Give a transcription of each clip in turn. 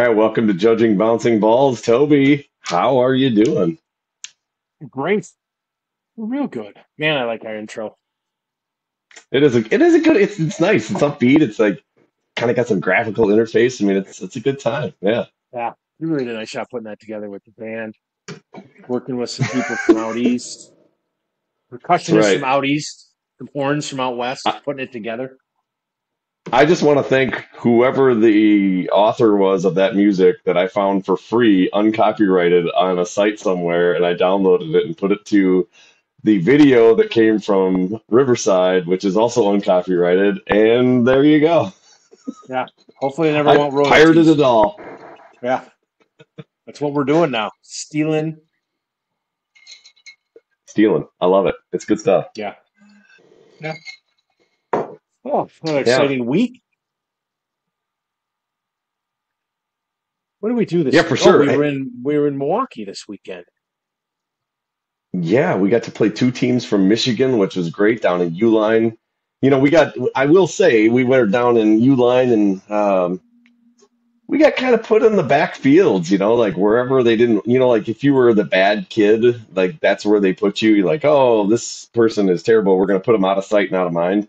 right, welcome to Judging Bouncing Balls, Toby. How are you doing? Great. Real good. Man, I like our intro. It is a good it's nice. It's upbeat. It's like kind of got some graphical interface. I mean, it's a good time. Yeah. Yeah. You really did a nice job putting that together with the band, working with some people from out east, That's percussionists right. from out east, some horns from out west, I, putting it together. I just want to thank whoever the author was of that music that I found for free, uncopyrighted on a site somewhere, and I downloaded it and put it to the video that came from Riverside, which is also uncopyrighted, and there you go. Yeah. Hopefully, I never I want pirated royalties. it all. Yeah. That's what we're doing now. Stealing. Stealing. I love it. It's good stuff. Yeah. Yeah. Oh, what an Yeah. exciting week. What did we do Yeah, this for week? Oh, sure. we were in Milwaukee this weekend. Yeah, we got to play two teams from Michigan, which was great down in Uline. I will say, we went down in Uline and we got kind of put in the back fields, like wherever they didn't, like if you were the bad kid, like that's where they put you. You're like, oh, this person is terrible. We're going to put them out of sight and out of mind.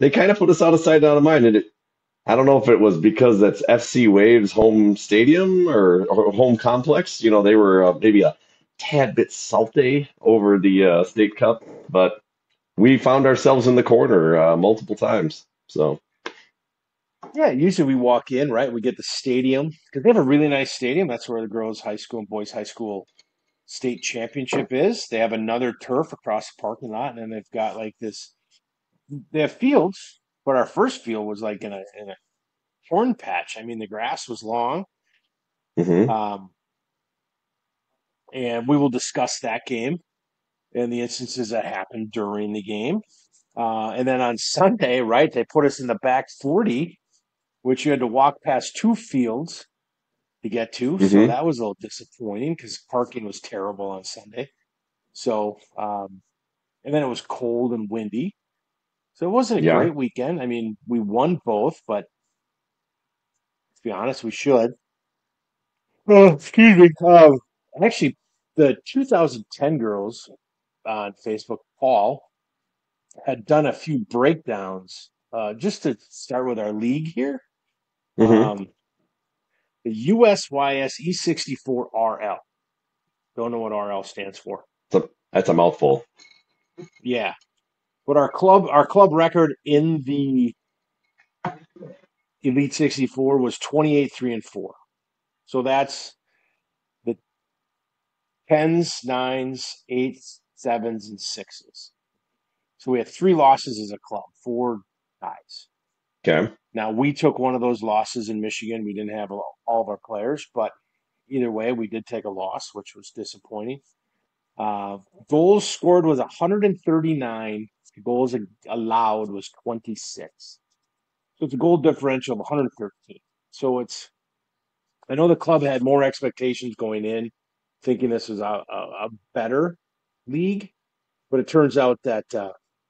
They kind of put us out of sight and out of mind. I don't know if it was because that's FC Wave's home stadium or home complex. They were maybe a tad bit salty over the State Cup, but we found ourselves in the corner multiple times. So, Yeah, usually we walk in, right? We get the stadium because they have a really nice stadium. That's where the girls' high school and boys' high school state championship is. They have another turf across the parking lot, and then they've got like this. They have fields, but our first field was like in a corn patch. I mean, the grass was long, hmm um, and we will discuss that game and the instances that happened during the game. And then on Sunday, right, they put us in the back 40, which you had to walk past two fields to get to. So hmm that was a little disappointing because parking was terrible on Sunday. So, and then it was cold and windy. So it wasn't a yeah, great weekend. I mean, we won both, but to be honest, we should. Oh, excuse me. Actually, the 2010 girls on Facebook, Paul, had done a few breakdowns just to start with our league here. hmm Um, the USYS E64RL. Don't know what RL stands for. that's a mouthful. Yeah. But our club record in the Elite 64 was 28 3 and 4. So that's the tens, nines, eights, sevens, and sixes. So we had three losses as a club, four ties. Okay. Now we took one of those losses in Michigan. We didn't have all of our players, but either way, we did take a loss, which was disappointing. Uh, Goals scored was 139. Goals allowed was 26. So it's a goal differential of 113. So I know the club had more expectations going in, thinking this was a better league, but it turns out that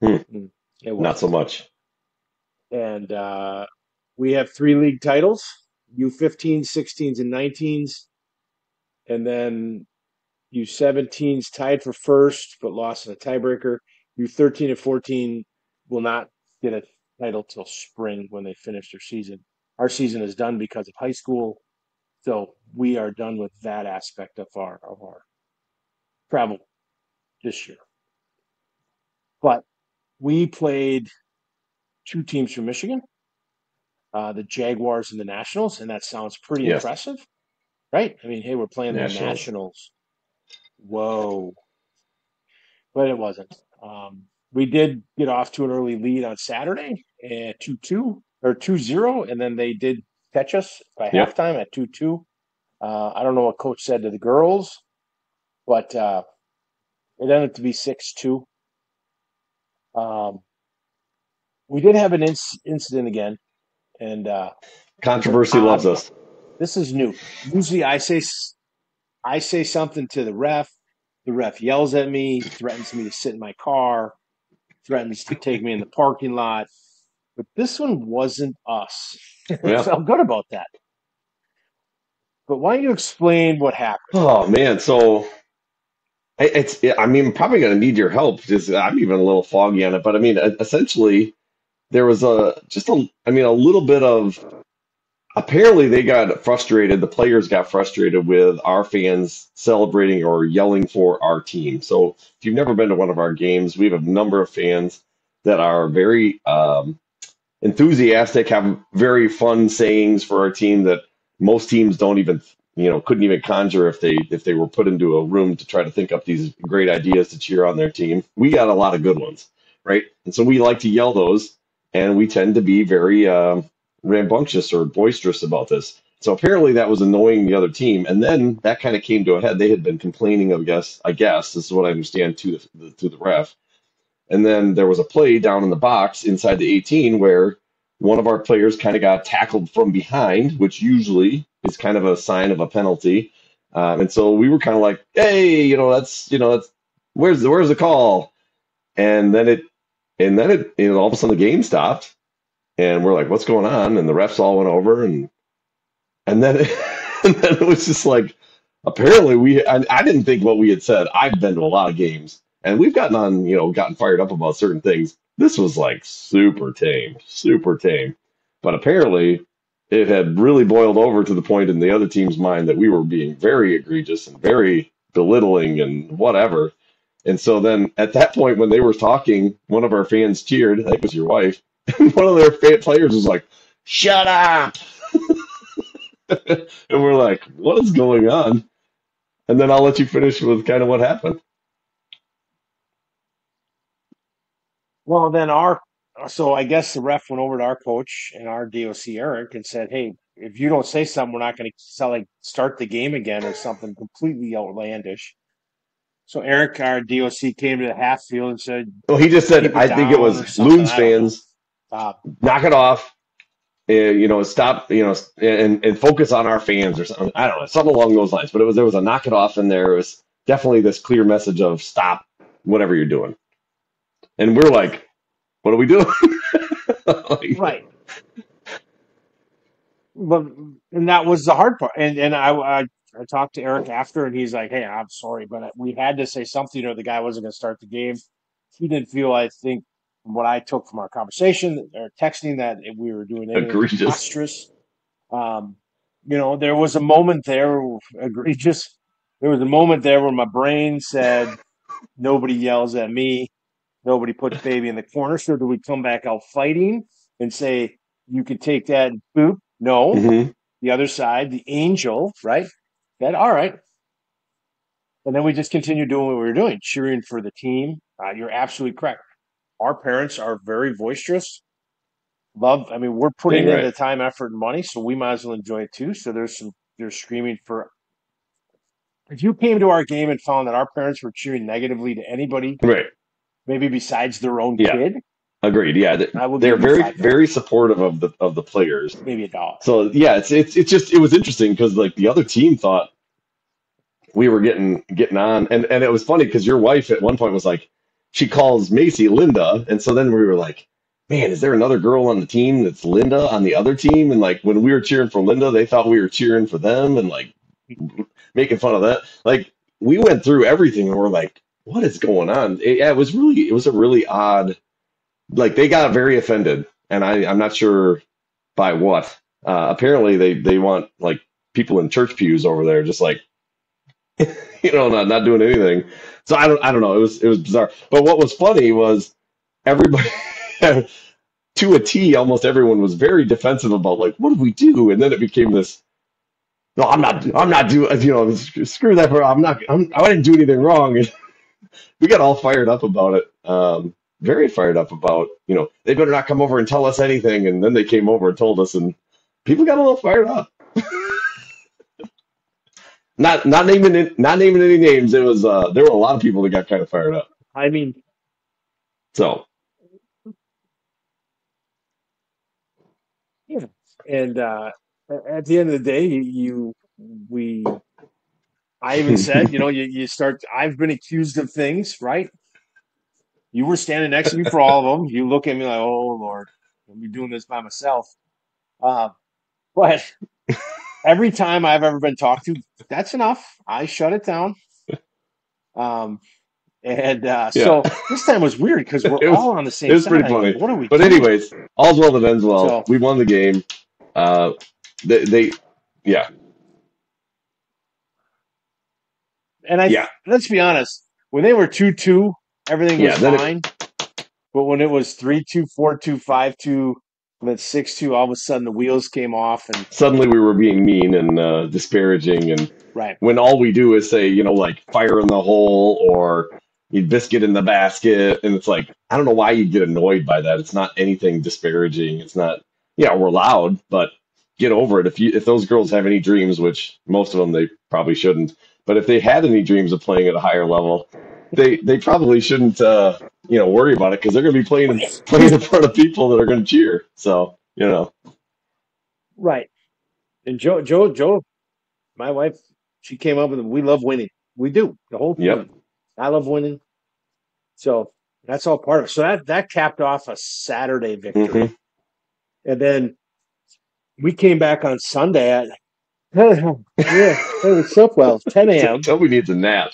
Hmm. mm, it Not so wasn't. much. And we have three league titles: U15s, 16s, and 19s, and then U17s tied for first, but lost in a tiebreaker. U13 and 14 will not get a title till spring when they finish their season. Our season is done because of high school, so we are done with that aspect of our travel this year. But we played two teams from Michigan, the Jaguars and the Nationals, and that sounds pretty Yes. impressive, right? I mean, hey, we're playing the Nationals. Nationals. Whoa, but it wasn't. We did get off to an early lead on Saturday at 2-2 or 2-0, and then they did catch us by Yep. halftime at 2-2. I don't know what coach said to the girls, but it ended up to be 6-2. Um, we did have an incident again, and it was an Controversy loves odd. us. This is new. Usually, I say something to the ref. The ref yells at me, threatens me to sit in my car, threatens to take me in the parking lot. But this one wasn't us. Yeah. Felt good about that. But why don't you explain what happened? Oh man, so I mean, I'm probably going to need your help because I'm even a little foggy on it. But I mean, essentially, there was I mean, a little bit of apparently they got frustrated. The players got frustrated with our fans celebrating or yelling for our team. So if you've never been to one of our games, we have a number of fans that are very enthusiastic, have very fun sayings for our team that most teams don't even, couldn't even conjure if they were put into a room to try to think up these great ideas to cheer on their team. We got a lot of good ones, right? And so we like to yell those, and we tend to be very rambunctious or boisterous about this. So apparently that was annoying the other team, and then that kind of came to a head. They had been complaining, I guess this is what I understand to the ref, and then there was a play down in the box inside the 18 where one of our players kind of got tackled from behind, which usually is kind of a sign of a penalty. And so we were kind of like, hey, that's where's the call? And then all of a sudden the game stopped, and we're like, what's going on? And the refs all went over, and then and then it was just like apparently I didn't think what we had said. I've been to a lot of games and we've gotten fired up about certain things. This was like super tame, super tame. But apparently it had really boiled over to the point in the other team's mind that we were being very egregious and very belittling and whatever. And so then at that point when they were talking, one of our fans cheered, I think it was your wife, and one of their players was like, "Shut up." And we're like, what is going on? And then I'll let you finish with kind of what happened. Well, so I guess the ref went over to our coach and our DOC Eric and said, "Hey, if you don't say something, we're not going to start the game again or something completely outlandish." So Eric, our DOC, came to the half field and said, Well, he just said, "Keep it I think it down" or was something. Loons I don't know. fans, Uh, knock it off, stop, and focus on our fans or something. I don't know, something along those lines. But there was a knock it off, and there was definitely this clear message of stop whatever you're doing. And we're like, what are we doing? Like, right. But and that was the hard part. And I talked to Eric after, and he's like, "Hey, I'm sorry, but we had to say something, or the guy wasn't going to start the game." He didn't feel, I think, from what I took from our conversation or texting, that we were doing anything egregious. preposterous. Um, there was a moment there, egregious. There was a moment there where my brain said, "Nobody yells at me. Nobody puts baby in the corner." So do we come back out fighting and say, "You can take that and boop"? No. Hmm. The other side, the angel, right? Said, "All right." And then we just continue doing what we were doing, cheering for the team. You're absolutely correct. Our parents are very boisterous. I mean, we're Dang putting in right. the time, effort, and money, so we might as well enjoy it too. So they're screaming for. If you came to our game and found that our parents were cheering negatively to anybody, Right. maybe besides their own Yeah. kid, Agreed. Yeah. I will They're give you very, very $5, supportive of the players. maybe $1. So yeah, it's just it was interesting because like the other team thought we were getting on, and it was funny because your wife at one point was like, she calls Macy Linda, and so then we were like, man, is there another girl on the team that's Linda on the other team? And like when we were cheering for Linda, they thought we were cheering for them, and like making fun of that. Like we went through everything, and we're like, what is going on? Yeah, it was a really odd. Like they got very offended, and I'm not sure by what. Apparently they want like people in church pews over there, just like not doing anything. So I don't know. It was bizarre. But what was funny was everybody to a T, almost everyone was very defensive about like, what do we do? And then it became this. No, I'm not doing. Screw that. I didn't do anything wrong. And we got all fired up about it. Very fired up about they better not come over and tell us anything. And then they came over and told us, and people got a little fired up. Not naming any names. It was there were a lot of people that got kind of fired up. I mean, So yeah. And at the end of the day, we, I even said, you start, I've been accused of things, right? You were standing next to me for all of them. You look at me like, "Oh Lord, I'll be doing this by myself." Uh, but every time I've ever been talked to, that's enough. I shut it down. Um, and Yeah. so this time was weird because we're it was all on the it same was pretty side. Like, funny. what are we But doing? anyways, all's well that ends well. So, We won the game. Uh, they yeah, and yeah, let's be honest, when they were 2-2, everything was yeah. Then it fine. But when it was 3-2, 4-2, 5-2, and then 6-2, all of a sudden the wheels came off. And suddenly we were being mean and disparaging, and right, when all we do is say, like fire in the hole or you biscuit in the basket, and it's like I don't know why you get annoyed by that. It's not anything disparaging. It's not. Yeah, we're loud, but get over it. If those girls have any dreams, which most of them they probably shouldn't, but if they had any dreams of playing at a higher level, they probably shouldn't worry about it because they're going to be playing in front of people that are going to cheer. So right. And Joe, my wife, she came up with it. We love winning. We do, the whole yep. team. I love winning. So that's all part of it. So that capped off a Saturday victory. Hmm. And then we came back on Sunday at, yeah, it was so well, 10 a.m. Toby needs a nap.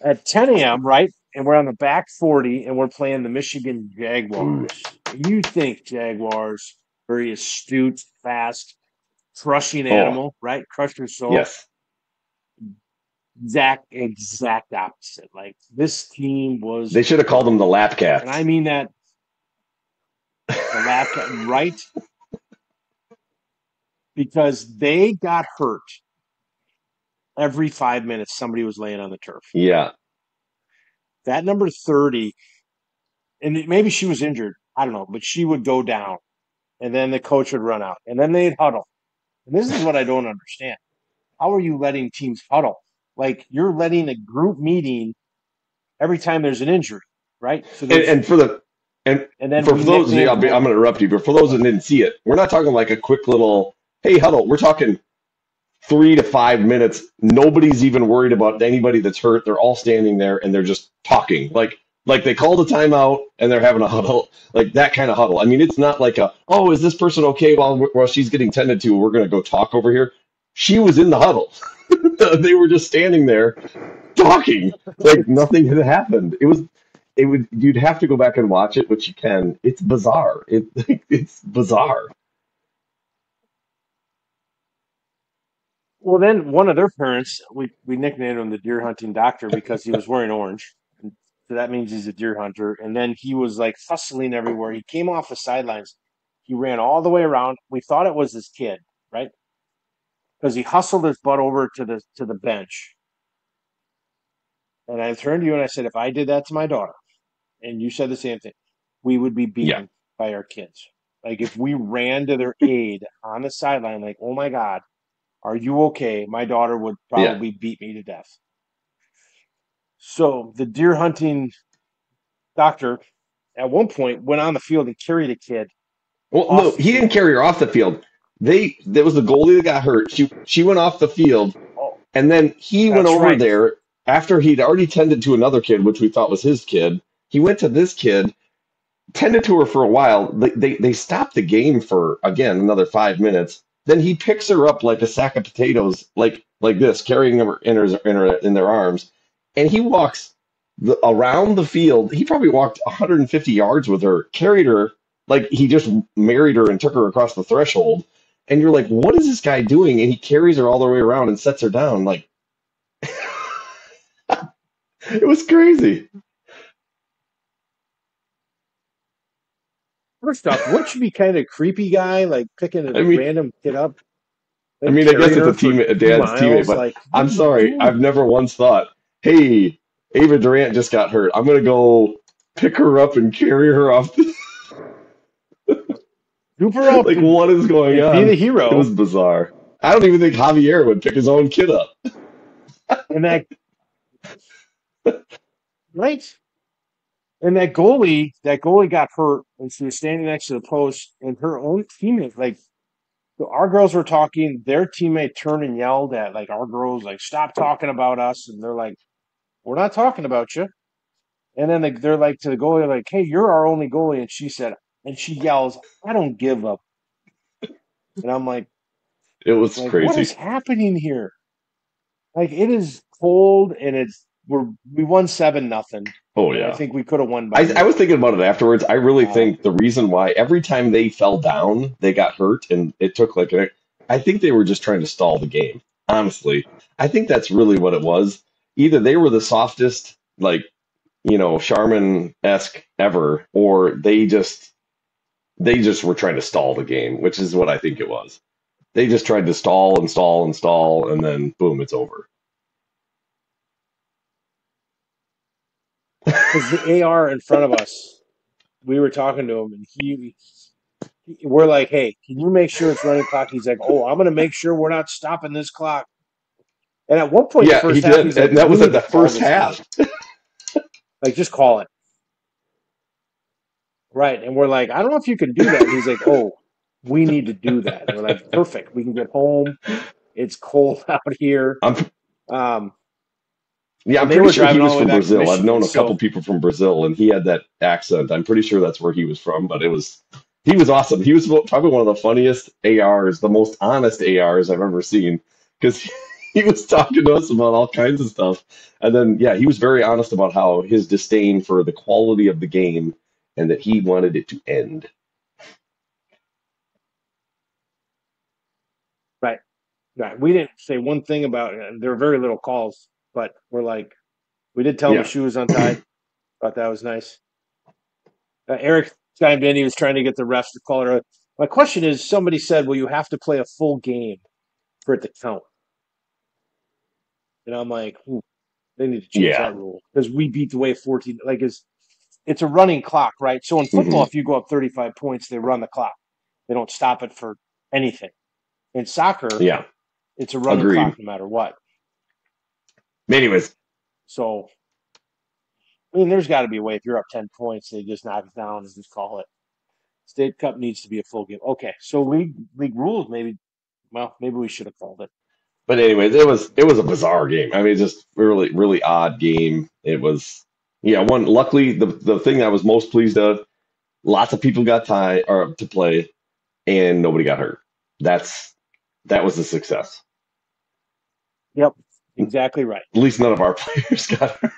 At 10 a.m., right? And we're on the back 40 and we're playing the Michigan Ooh. Jaguars. You think Jaguars, very astute, fast, crushing Oh, animal, right? Crush your soul. yes. Exact opposite. Like this team was They should have called them the horrible. lap And I cats. mean that the lap cat, right? Because they got hurt every 5 minutes. Somebody was laying on the turf. Yeah. That number 30, and maybe she was injured. I don't know, but she would go down and then the coach would run out and then they'd huddle. And this is what I don't understand. How are you letting teams huddle? Like you're letting a group meeting every time there's an injury, right? So And, there's, and for the and and then for we those, yeah, nicknamed I'm going to interrupt you, but for those that what? didn't see it, we're not talking like a quick little hey huddle. We're talking 3 to 5 minutes. Nobody's even worried about anybody that's hurt. They're all standing there and they're just talking. Like they called a timeout and they're having a huddle, like that kind of huddle. I mean, it's not like is this person okay while she's getting tended to? We're going to go talk over here. She was in the huddle. They were just standing there talking like nothing had happened. You'd have to go back and watch it, which you can. It's bizarre. It's bizarre. Well, then one of their parents, we nicknamed him the deer hunting doctor because he was wearing orange. And so that means he's a deer hunter. And then he was like hustling everywhere. He came off the sidelines. He ran all the way around. We thought it was his kid, right? Because he hustled his butt over to the bench. And I turned to you and I said, if I did that to my daughter, and you said the same thing, we would be Yeah, beaten by our kids. Like if we ran to their aid on the sideline, like, oh my God, are you okay? My daughter would yeah. probably beat me to death. So the deer hunting doctor at one point went on the field and carried a kid Well, no, off the he didn't field. carry her off the field. There was the goalie that got hurt. She went off the field, Oh, and then he went that's over right. there after he'd already tended to another kid, which we thought was his kid. He went to this kid, tended to her for a while. They stopped the game for again another 5 minutes. Then he picks her up like a sack of potatoes, like this, carrying her in their arms, and he walks around the field. He probably walked 150 yards with her, carried her like he just married her and took her across the threshold. And you're like, what is this guy doing? And he carries her all the way around and sets her down. Like it was crazy. First off, wouldn't you be kind of creepy guy, like picking a I mean, random kid up, I then mean, I guess carrying it's her for a two dad's teammate, miles? but Like, what I'm are you sorry. doing? I've never once thought, hey, Ava Durant just got hurt. I'm gonna go pick her up and carry her off. Scoop her up Like, what is going and be the on? It hero. was bizarre. I don't even think Javier would pick his own kid up. And that, right? And that goalie got hurt, and she was standing next to the post, and her own teammate, like, so our girls were talking, their teammate turned and yelled at like our girls, like, stop talking about us. And they're like, we're not talking about you. And then they're like to the goalie, like, hey, you're our only goalie. And she said, and she yells, I don't give a. And I'm It was what is crazy. happening here? Like it is cold and we won 7-0. Oh And I yeah. think we could have won by I was more. thinking about it afterwards. I really Um, think the reason why every time they fell down, they got hurt, and it took like an. I think they were just trying to stall the game. Honestly, I think that's really what it was. Either they were the softest, like Charmin-esque ever, or they just were trying to stall the game, which is what I think it was. They just tried to stall and stall and stall, and then boom, it's over. because the AR in front of us, we were talking to him and we're like, hey, can you make sure it's running clock? He's like, oh, I'm going to make sure we're not stopping this clock. And at one point in the Yeah, he first half, did, he's like, and that we was at need the to call first this game. half. Like, just call it. Right. And we're like, I don't know if you can do that. And he's like, oh, we need to do that. And we're like, perfect. We can get home. It's cold out here. I'm Um, Yeah, I'm and they pretty were sure he driving all was the way from back to Brazil. I've Michigan. known a couple So people from Brazil, and he had that accent. I'm pretty sure that's where he was from, but he was awesome. He was probably one of the funniest ARs, the most honest ARs I've ever seen, because he was talking to us about all kinds of stuff. And then, yeah, he was very honest about how his disdain for the quality of the game and that he wanted it to end. right, right. We didn't say one thing about it. There were very little calls, but we're like, we did tell him his Yeah, shoe was untied. Thought that was nice. Eric chimed in. He was trying to get the refs to call it. My question is, somebody said, well, you have to play a full game for it to count. And I'm like, they need to change yeah. that rule because we beat the way 14. Like it's a running clock, right? So in football, Hmm. if you go up 35 points, they run the clock. They don't stop it for anything. In soccer, Yeah, it's a running clock agreed. no matter what. Anyways, So I mean, there's got to be a way. If you're up 10 points, they just knock it down and just call it. State Cup needs to be a full game. Okay, so league rules maybe. Well, maybe we should have called it. But anyways, it was a bizarre game. I mean, just really really odd game. It was yeah. One luckily the thing I was most pleased of, lots of people got tied or to play, and nobody got hurt. That's that was a success. Yep, exactly right. At least none of our players got hurt.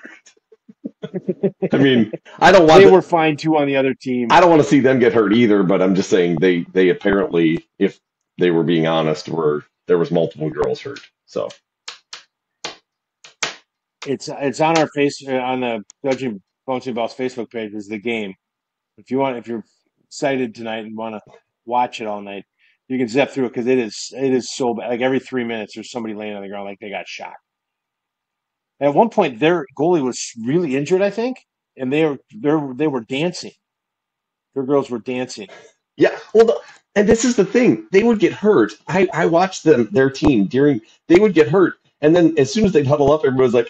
I mean, I don't want They the, were fine too on the other team. I don't want to see them get hurt either. But I'm just saying they apparently, if they were being honest, were there was multiple girls hurt. So It's on our face on the Judging Bouncing Balls Facebook page is the game. If you're excited tonight and want to watch it all night, you can zip through it because it is so bad. Like every 3 minutes, there's somebody laying on the ground like they got shot. And at one point, their goalie was really injured, I think, and they were dancing. Their girls were dancing. yeah, well, and this is the thing. They would get hurt. I watched their team during, they would get hurt. And then as soon as they'd huddle up, everybody's like,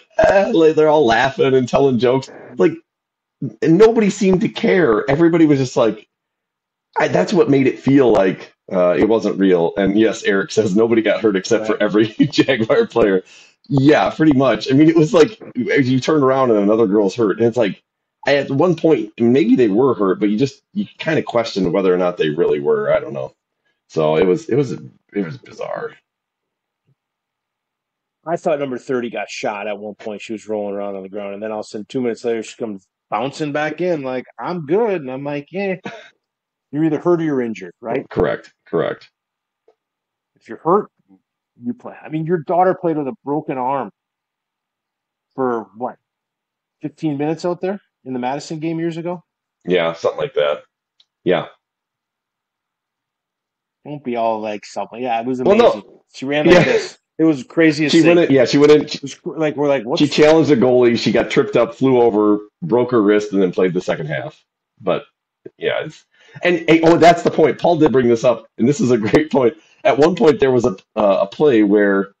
like, they're all laughing and telling jokes. Like, and nobody seemed to care. Everybody was just like, that's what made it feel like it wasn't real. And yes, Eric says nobody got hurt except Right. for every Jaguar player. Yeah, pretty much. I mean, it was like as you turn around and another girl's hurt, and it's like at one point maybe they were hurt, but you kind of questioned whether or not they really were. I don't know. So it was bizarre. I thought number 30 got shot at one point. She was rolling around on the ground, and then all of a sudden, 2 minutes later, she comes bouncing back in like, I'm good. And I'm like, yeah, you're either hurt or you're injured, right? Correct, correct. If you're hurt, you play. I mean, your daughter played with a broken arm for what, 15 minutes out there in the Madison game years ago? Yeah, something like that. Yeah. Don't be all like something. Yeah, it was Well, amazing. no. She ran like Yeah, this. It was the craziest she thing. went in. Yeah, she went in. It was like, we're like, She what's challenged the goalie. She got tripped up, flew over, broke her wrist, and then played the second half. But yeah, oh, that's the point. Paul did bring this up, and this is a great point. At one point, there was a play where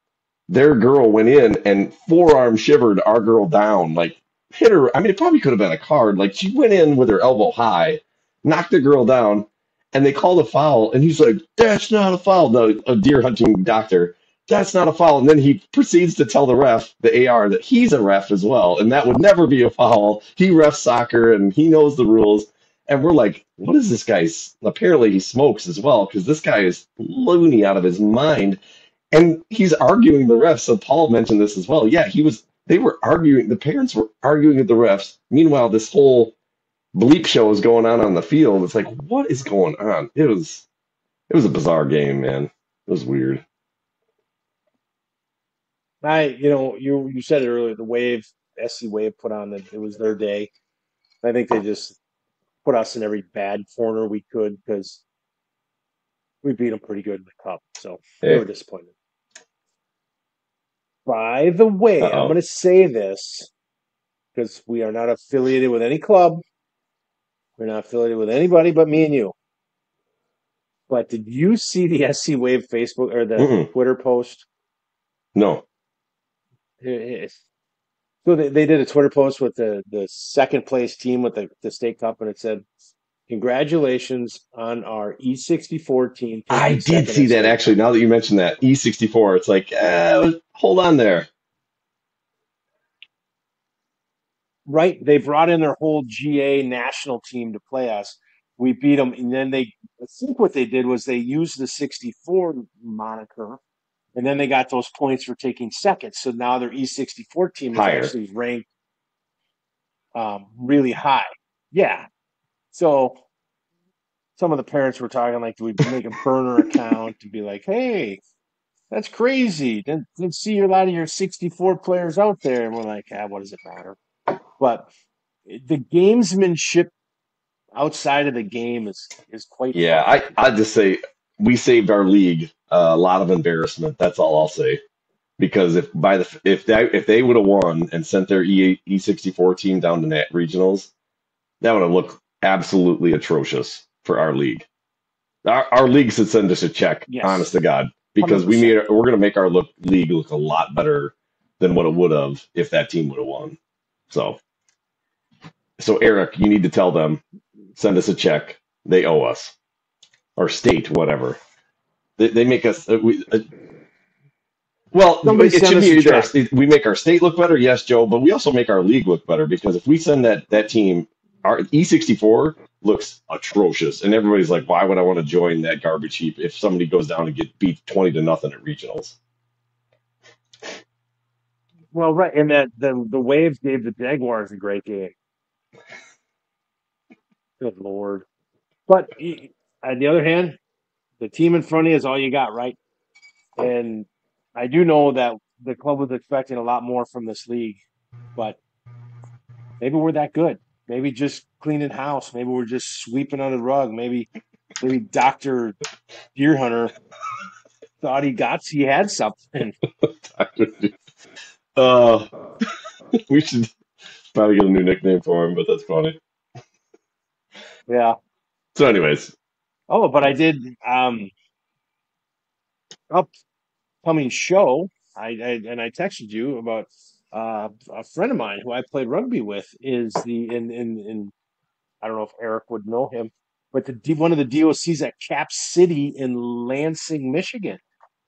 their girl went in and forearm shivered our girl down, like hit her. I mean, it probably could have been a card. Like she went in with her elbow high, knocked the girl down, and they called a foul. And he's like, "That's not a foul." A deer hunting doctor. That's not a foul. And then he proceeds to tell the ref, the AR, that he's a ref as well, and that would never be a foul. He refs soccer and he knows the rules. And we're like, what is this guy's? Apparently he smokes as well because this guy is loony out of his mind. And he's arguing the refs. So Paul mentioned this as well. Yeah, they were arguing, the parents were arguing with the refs. Meanwhile, this whole bleep show is going on the field. It's like, what is going on? It was a bizarre game, man. It was weird. You said it earlier. The Wave, SC Wave put on it was their day. I think they just put us in every bad corner we could because we beat them pretty good in the cup. So they were Hey, disappointed. By the way, I'm uh-oh. going to say this because we are not affiliated with any club. We're not affiliated with anybody but me and you. But did you see the SC Wave Facebook or the Mm-mm. Twitter post? No. So they did a Twitter post with the second place team with the state cup, and it said, "Congratulations on our E64 team I taking did second see at that state actually. cup." Now that you mentioned that, E64, it's like, hold on there. Right? They brought in their whole GA national team to play us. We beat them, and then I think what they did was they used the 64 moniker, and then they got those points for taking second. So now their E64 team is Higher. actually ranked really high. Yeah. So some of the parents were talking like, do we make a burner account to be like, hey, that's crazy. Didn't see a lot of your 64 players out there. And we're like, what does it matter? But the gamesmanship outside of the game is quite Yeah, fun. I'd just say we saved our league a lot of embarrassment. That's all I'll say. Because if they would have won and sent their E64 team down to Nat regionals, that would have looked absolutely atrocious for our league. Our league should send us a check, Yes, honest to God, because 100%. we're going to make our league look a lot better than what it would have if that team would have won. So, so Eric, you need to tell them, send us a check. They owe us, or state, whatever. They make us. Well, Somebody it send should be us a either check. we make our state look better, yes, Joe, but we also make our league look better because if we send that team, our E64 looks atrocious, and everybody's like, why would I want to join that garbage heap if somebody goes down and get beat 20-0 at regionals? Well, right, and that the Waves gave the Jaguars a great game. Good Lord. But on the other hand, the team in front of you is all you got, right? And I do know that the club was expecting a lot more from this league, but maybe we're that good. Maybe just cleaning house. Maybe we're just sweeping under the rug. Maybe Dr. Deer Hunter thought he had something. uh, we should probably get a new nickname for him, but that's funny. Yeah. So, anyways, Oh, but I did upcoming show. I texted you about a friend of mine who I played rugby with is the in I don't know if Eric would know him, but one of the DOCs at Cap City in Lansing, Michigan.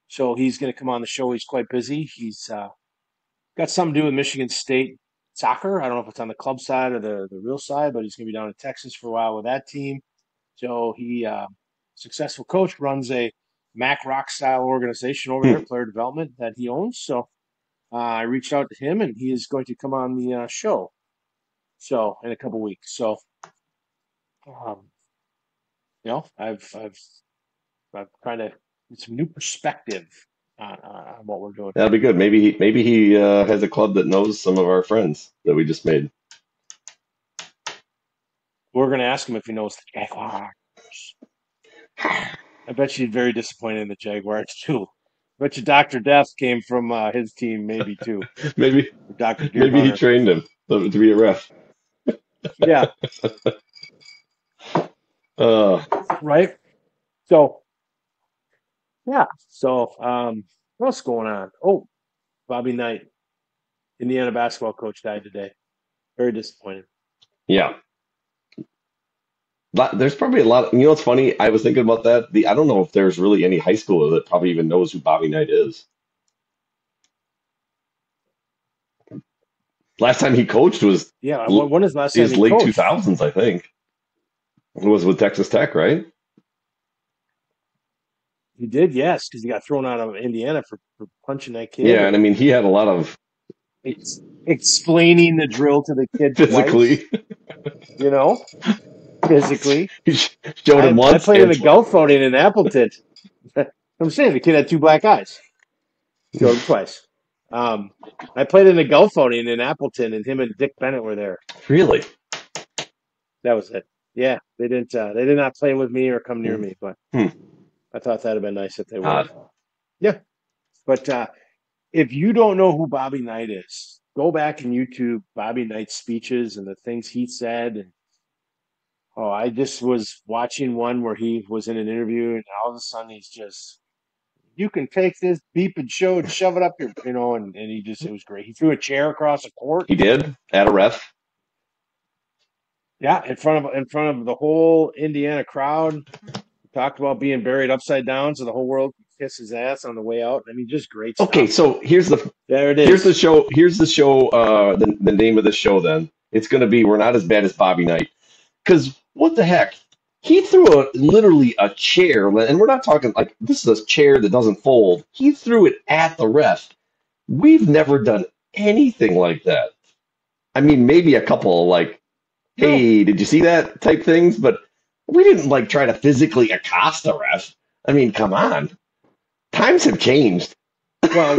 So he's going to come on the show. He's quite busy. He's got something to do with Michigan State soccer. I don't know if it's on the club side or the real side, but he's going to be down in Texas for a while with that team. So he, successful coach, runs a Mac Rock style organization over there, hmm, player development that he owns. So I reached out to him, and he is going to come on the show. So in a couple weeks. So um, I've kind of some new perspective on what we're doing. that'll be good. Maybe he has a club that knows some of our friends that we just made. We're going to ask him if he knows the Jaguars. I bet you'd very disappointed in the Jaguars too. I bet you Dr. Death came from his team, maybe too. maybe Or Dr. Deer maybe he Hunter. trained him to be a ref. Yeah, Uh, right. So yeah. So what's going on? Oh, Bobby Knight, Indiana basketball coach, died today. Very disappointed. yeah. There's probably a lot. You know what's funny? I was thinking about that. I don't know if there's really any high schooler that probably even knows who Bobby Knight is. Last time he coached was Yeah. l- When is the last time is he late coached? 2000s, I think. It was with Texas Tech, right? He did, yes, because he got thrown out of Indiana for punching that kid Yeah, and I and mean he had a lot of explaining the drill to the kid twice, physically. you know, physically. He showed him I once played in and a golf outing in Appleton. I'm saying the kid had two black eyes. Showed him twice. Um, I played in a golf outing in Appleton, and him and Dick Bennett were there. really. That was it. Yeah, they didn't. They did not play with me or come near me, but Hmm. I thought that'd have been nice if they would have. Odd. Yeah, but if you don't know who Bobby Knight is, go back and YouTube Bobby Knight's speeches and the things he said. And oh, I just was watching one where he was in an interview, and all of a sudden he's just, you can take this beep and show and shove it up your, and he just, it was great. He threw a chair across a court. He did at a ref. Yeah, in front of the whole Indiana crowd. Talked about being buried upside down so the whole world could kiss his ass on the way out. I mean, just great Okay, stuff. so There it here's the is. show. Here's the show. The name of the show. Then it's going to be "We're Not as Bad as Bobby Knight." Because what the heck? He threw literally a chair, and we're not talking like this is a chair that doesn't fold. He threw it at the ref. We've never done anything like that. I mean, maybe a couple like, No. "Hey, did you see that?" type things, but we didn't like try to physically accost a ref. I mean, come on. Times have changed. Well,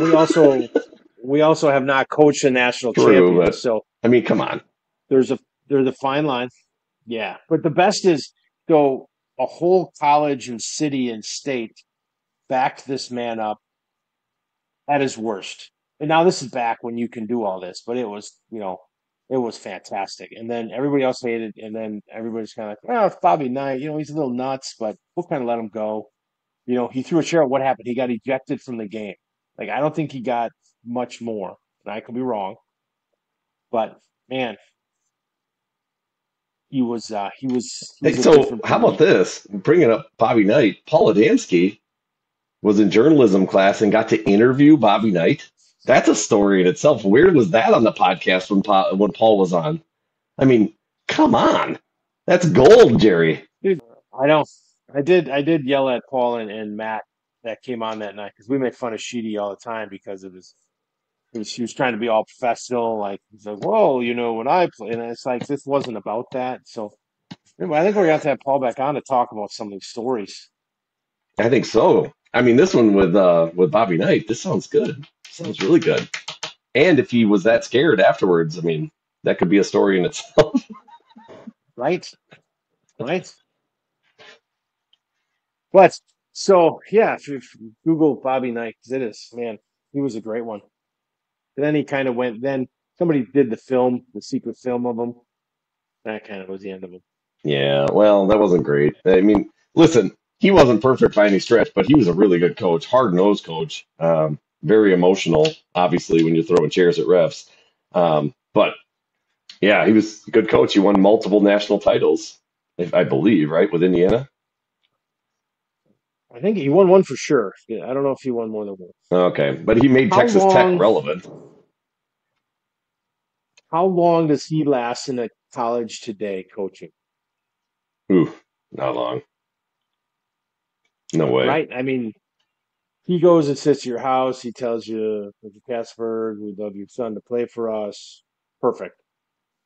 we also have not coached a national True, champion, but so I mean, come on. there's a fine line. Yeah, but the best is go a whole college and city and state backed this man up at his worst. And now this is back when you can do all this, but it was fantastic. And then everybody else hated, and then everybody's kind of like, well, it's Bobby Knight. He's a little nuts, but we'll kind of let him go. He threw a chair. What happened? He got ejected from the game. Like, I don't think he got much more. And I could be wrong, but man, he was Hey, a so different how about breed. this? Bringing up Bobby Knight, Paul Adamski was in journalism class and got to interview Bobby Knight. That's a story in itself. Where was that on the podcast when Paul was on? I mean, come on, that's gold, Jerry. Dude, I don't. I did yell at Paul and Matt that came on that night because we make fun of Sheedy all the time because of his. He was trying to be all professional, like he's like, "Whoa, when I play," and it's like this wasn't about that. So anyway, I think we're gonna have to have Paul back on to talk about some of these stories. I think so. I mean, this one with Bobby Knight, this sounds good. Sounds really good. And if he was that scared afterwards, I mean, that could be a story in itself. Right, right. But so yeah, if you Google Bobby Knight, 'cause it is, man, he was a great one. And then he kind of went. Then somebody did the film, the secret film of him. That kind of was the end of him. Yeah, well, that wasn't great. I mean, listen, he wasn't perfect by any stretch, but he was a really good coach, hard-nosed coach. Very emotional, obviously, when you're throwing chairs at refs. But yeah, he was a good coach. He won multiple national titles, if I believe, right, with Indiana. I think he won one for sure. Yeah, I don't know if he won more than one. Okay, but he made How Texas Tech long? relevant. How long does he last in a college today coaching? Ooh, not long. No way. Right? I mean, he goes and sits at your house. He tells you, "Mr. Casper, we'd love your son to play for us." Perfect.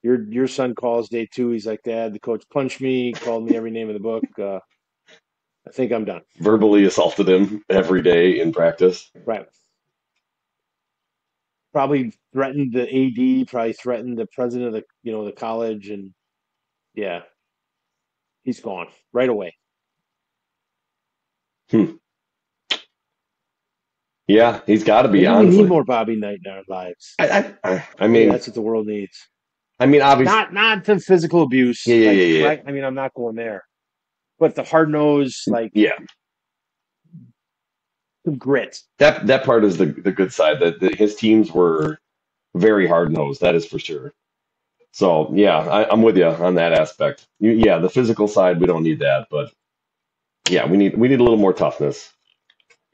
Your son calls day two. He's like, "Dad, the coach punched me, called me every name in the book. I think I'm done." Verbally assaulted him every day in practice. Right. Probably threatened the AD. Probably threatened the president of the college, and yeah, he's gone right away. Hmm. Yeah, he's got to be, Maybe we need honestly. more Bobby Knight in our lives. I Maybe mean, that's what the world needs. obviously, Not the physical yeah, abuse, yeah, like yeah, yeah. right. I mean, I'm not going there, but the hard nose, like Yeah, some grit. that part is the good side. That his teams were very hard nosed. That is for sure. So yeah, I'm with you on that aspect. Yeah, the physical side we don't need that, but yeah, we need a little more toughness.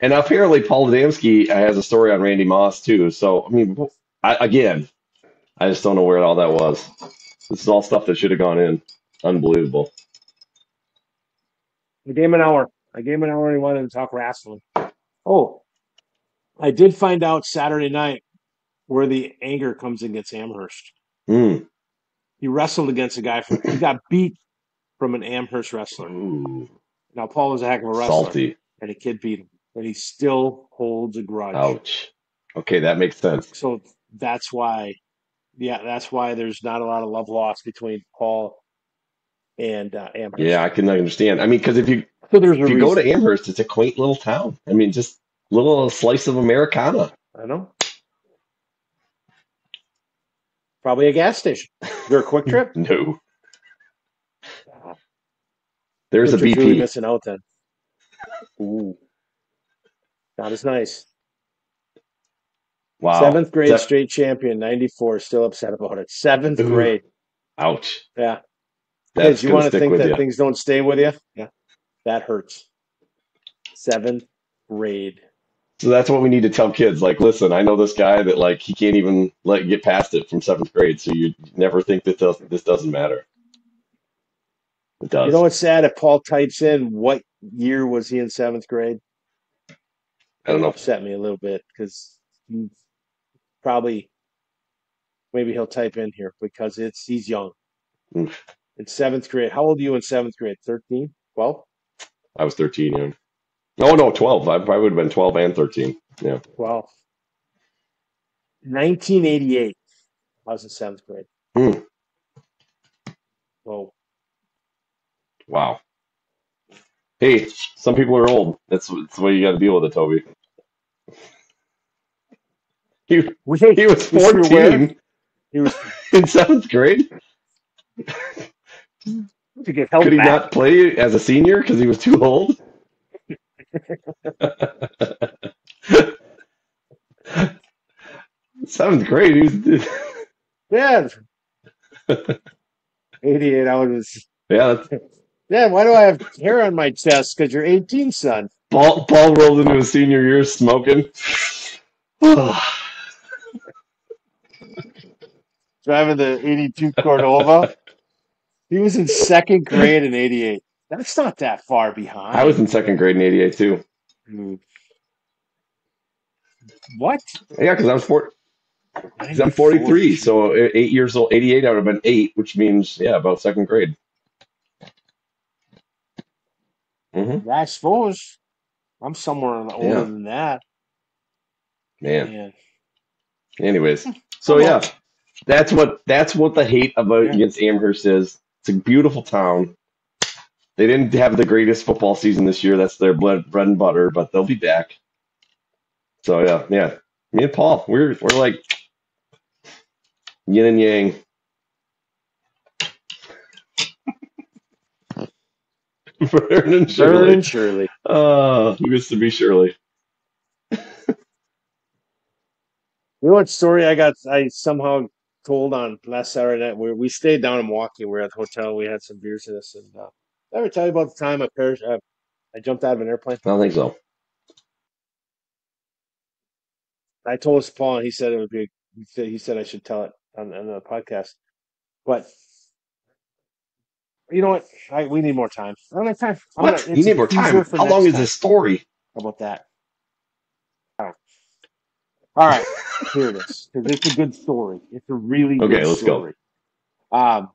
And apparently, Paul Adamski has a story on Randy Moss too. So I mean, again, I just don't know where all that was. This is all stuff that should have gone in. Unbelievable. I gave him an hour. And he wanted to talk wrestling. Oh, I did find out Saturday night where the anger comes against Amherst. Mm. He wrestled against a guy he got beat from an Amherst wrestler. Ooh, Now, Paul was a heck of a wrestler, salty. and a kid beat him, and he still holds a grudge. Ouch. Okay, that makes sense. So that's why, that's why there's not a lot of love lost between Paul and Yeah, Amherst. I can understand. I mean, because if you So there's a if you go to reason. Amherst, it's a quaint little town. I mean, just little slice of Americana. I know. Probably a gas station. Is there a Quick Trip? No, there's Quick a Trip's really BP. missing out then. Ooh, not as nice. Wow. Seventh grade straight champion, 94. Still upset about it. Seventh Ooh, grade. ouch. Yeah. Kids, That's you gonna want to stick think with that you. things don't stay with you? Yeah. That hurts. Seventh grade. So that's what we need to tell kids. Like, listen, I know this guy that like he can't even let get past it from seventh grade. So you never think that this doesn't matter. It You know does. what's sad? If Paul types in what year was he in seventh grade, I don't it'll know. upset me a little bit because probably maybe he'll type in here because he's young. Oof, In seventh grade. How old are you in seventh grade? 13? 12? I was 13. Yeah. Oh no, 12. I probably would have been 12 and 13. Yeah. 12. 1988. I was in seventh grade. Hmm. Whoa. Wow. Hey, some people are old. That's the way you got to deal with it, Toby. He Wait, he was was he aware? 14 He was in seventh grade. to get Could held he back. not play as a senior because he was too old? Seventh grade. He was, Yeah, 88. I was. yeah. That's, Yeah, why do I have hair on my chest? Because you're 18, son. Paul rolled into his senior year smoking. Driving the 82 Cordova. He was in second grade in 88. That's not that far I was behind. in second grade in '88 too. Hmm. What? Yeah, because I was four. Because I'm 94. 43, so 8 years old. '88, I would have been eight, which means yeah, about second grade. Hmm. Yeah, I suppose. I'm somewhere older Yeah, than that. man. Man. Anyways, Oh, so well. yeah, that's what the hate about Yeah. against Amherst is. It's a beautiful town. They didn't have the greatest football season this year. That's their bread and butter, but they'll be back. So yeah, yeah. Me and Paul, we're like yin and yang. Vern and Vern Shirley. and Shirley. Who used to be Shirley? You know what story I somehow told on last Saturday night? We stayed down in Milwaukee. We were at the hotel. We had some beers in us. And did I ever tell you about the time I jumped out of an airplane? I don't think so. I told us Paul, and he said it would be. He said I should tell it on the podcast. But you know what? We need more time. I don't have time. What? You It's a need more teaser time. for How long next is time. this story? How about that? All right, here it is. Because it's a good story. It's a really Okay, good let's go. story. Um,